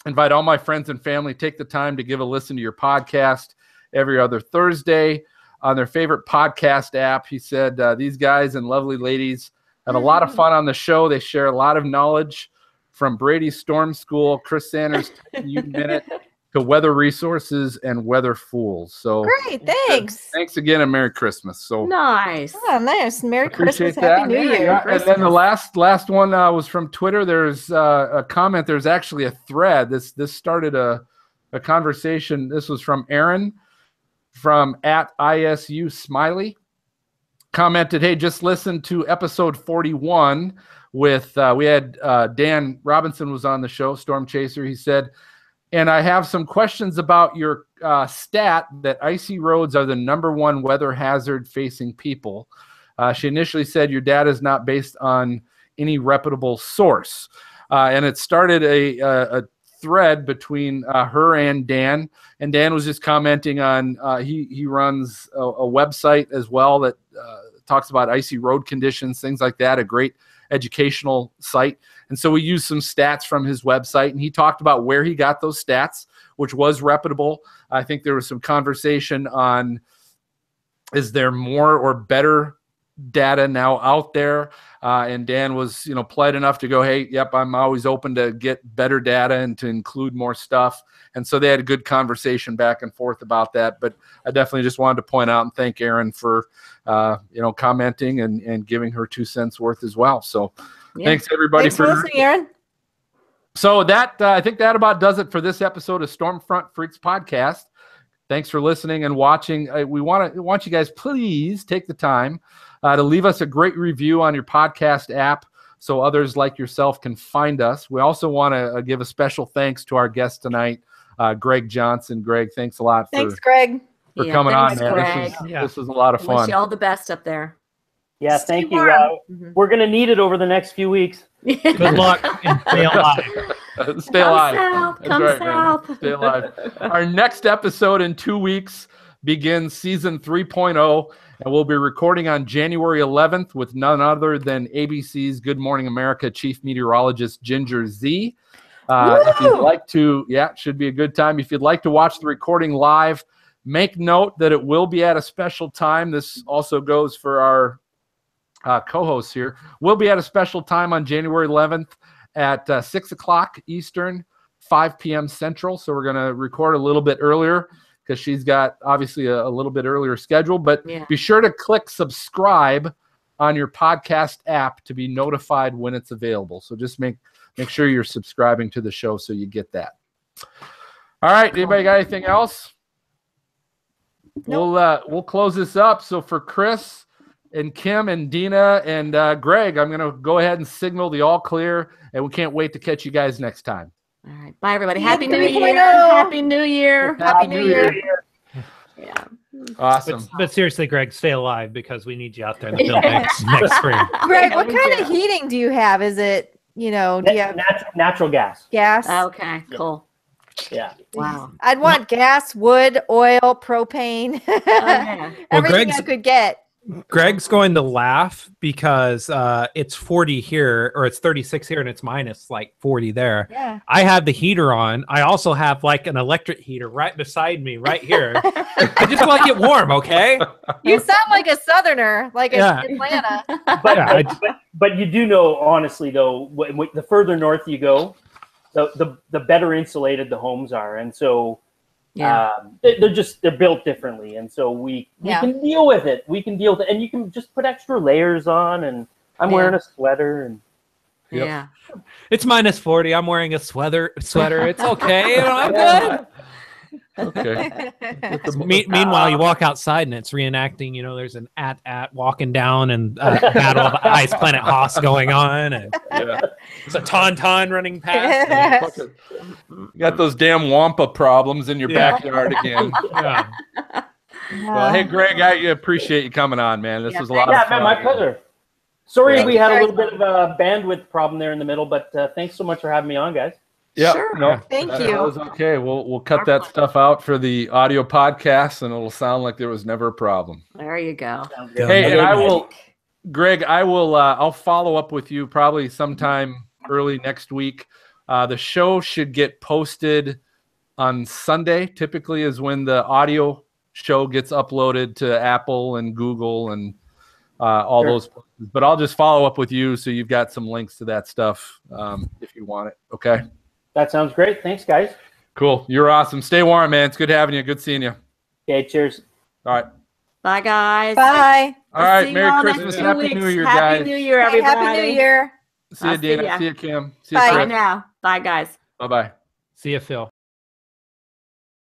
invite all my friends and family take the time to give a listen to your podcast every other Thursday on their favorite podcast app. He said these guys and lovely ladies have a lot of fun on the show. They share a lot of knowledge. From Brady's Storm School, Chris Sanders' Minute, to Weather Resources and Weather Fools. So great, thanks. Thanks again, and Merry Christmas. So nice. Oh, nice. Merry Christmas, that. Happy New Year. Yeah, and then the last one was from Twitter. There's a comment. There's actually a thread. This started a conversation. This was from Aaron from @ISU Smiley. Commented, "Hey, just listen to episode 41 with we had Dan Robinson was on the show, Storm Chaser." He said, "And I have some questions about your stat that icy roads are the #1 weather hazard facing people." She initially said your data is not based on any reputable source, and it started a thread between her and Dan. And Dan was just commenting on he runs a website as well that talks about icy road conditions, things like that. A great educational site. And so we used some stats from his website, and he talked about where he got those stats, which was reputable. I think there was some conversation on, is there more or better data now out there? And Dan was, polite enough to go, "Hey, yep, I'm always open to get better data and to include more stuff." And so they had a good conversation back and forth about that. But I definitely just wanted to point out and thank Erin for, commenting and giving her 2 cents worth as well. So thanks everybody Thanks for listening, Erin. So that I think that about does it for this episode of Stormfront Freaks podcast. Thanks for listening and watching. We want you guys, please take the time to leave us a great review on your podcast app so others like yourself can find us. We also want to give a special thanks to our guest tonight, Greg Johnson. Greg, thanks a lot Greg. for coming on, thanks, man. Greg. This is a lot of fun. Wish you all the best up there. Yeah, Stay thank you. warm. We're going to need it over the next few weeks. Good luck and stay alive. Stay alive. South, That's come right, south. man. Stay alive. Our next episode in 2 weeks begins season 3.0, and we'll be recording on January 11th with none other than ABC's Good Morning America chief meteorologist Ginger Z. If you'd like to, it should be a good time. If you'd like to watch the recording live, make note that it will be at a special time. This also goes for our co-hosts here. We'll be at a special time on January 11th at 6 o'clock Eastern, 5 p.m. Central. So we're going to record a little bit earlier because she's got obviously a little bit earlier schedule. But be sure to click subscribe on your podcast app to be notified when it's available. So just make sure you're subscribing to the show so you get that. All right. Anybody got anything else? Nope. We'll close this up. So for Chris and Kim and Dina and Greg, I'm going to go ahead and signal the all clear, and we can't wait to catch you guys next time. All right. Bye, everybody. Yeah, Happy New 3.0. Year. Happy New Year. Happy New Year. Yeah. Awesome. But seriously, Greg, stay alive because we need you out there in the field next spring. Greg, what kind of heating do you have? Is it, do you have natural gas? Gas? Okay, cool. Yeah. Wow. I'd want gas, wood, oil, propane, everything I could get. Greg's going to laugh because it's 40 here, or it's 36 here, and it's minus like 40 there. Yeah. I have the heater on. I also have like an electric heater right beside me, right here. I just want to get warm, okay? You sound like a Southerner, like in Atlanta. But you do know, honestly, though, the further north you go, the better insulated the homes are, and so. They're built differently, and so we can deal with it. We can deal with it, and you can just put extra layers on. And I'm wearing a sweater, and it's minus 40. I'm wearing a sweater. It's okay. I'm good. Okay. Meanwhile, you walk outside and it's reenacting. There's an at walking down and Battle of the Ice Planet Hoss going on, and there's a tauntaun running past. You got those damn wampa problems in your backyard again. Well, hey, Greg, I appreciate you coming on, man. This was a lot of fun. Yeah, my pleasure. Sorry we had a little bit of a bandwidth problem there in the middle, but thanks so much for having me on, guys. Yeah, sure. Thank you. That was okay. We'll cut that stuff out for the audio podcast, and it'll sound like there was never a problem. There you go. Hey, and Greg, I'll follow up with you probably sometime early next week. The show should get posted on Sunday. Typically, is when the audio show gets uploaded to Apple and Google and all those places. But I'll just follow up with you so you've got some links to that stuff if you want it. Okay. That sounds great. Thanks, guys. Cool. You're awesome. Stay warm, man. It's good having you. Good seeing you. Okay, cheers. All right. Bye, guys. Bye. All right. Merry Christmas. Happy New Year, guys. Happy New Year, everybody. Happy New Year. See you, Dana. See you, Kim. See you, Bye. Bye Chris. now. Bye, guys. Bye-bye. See you, Phil.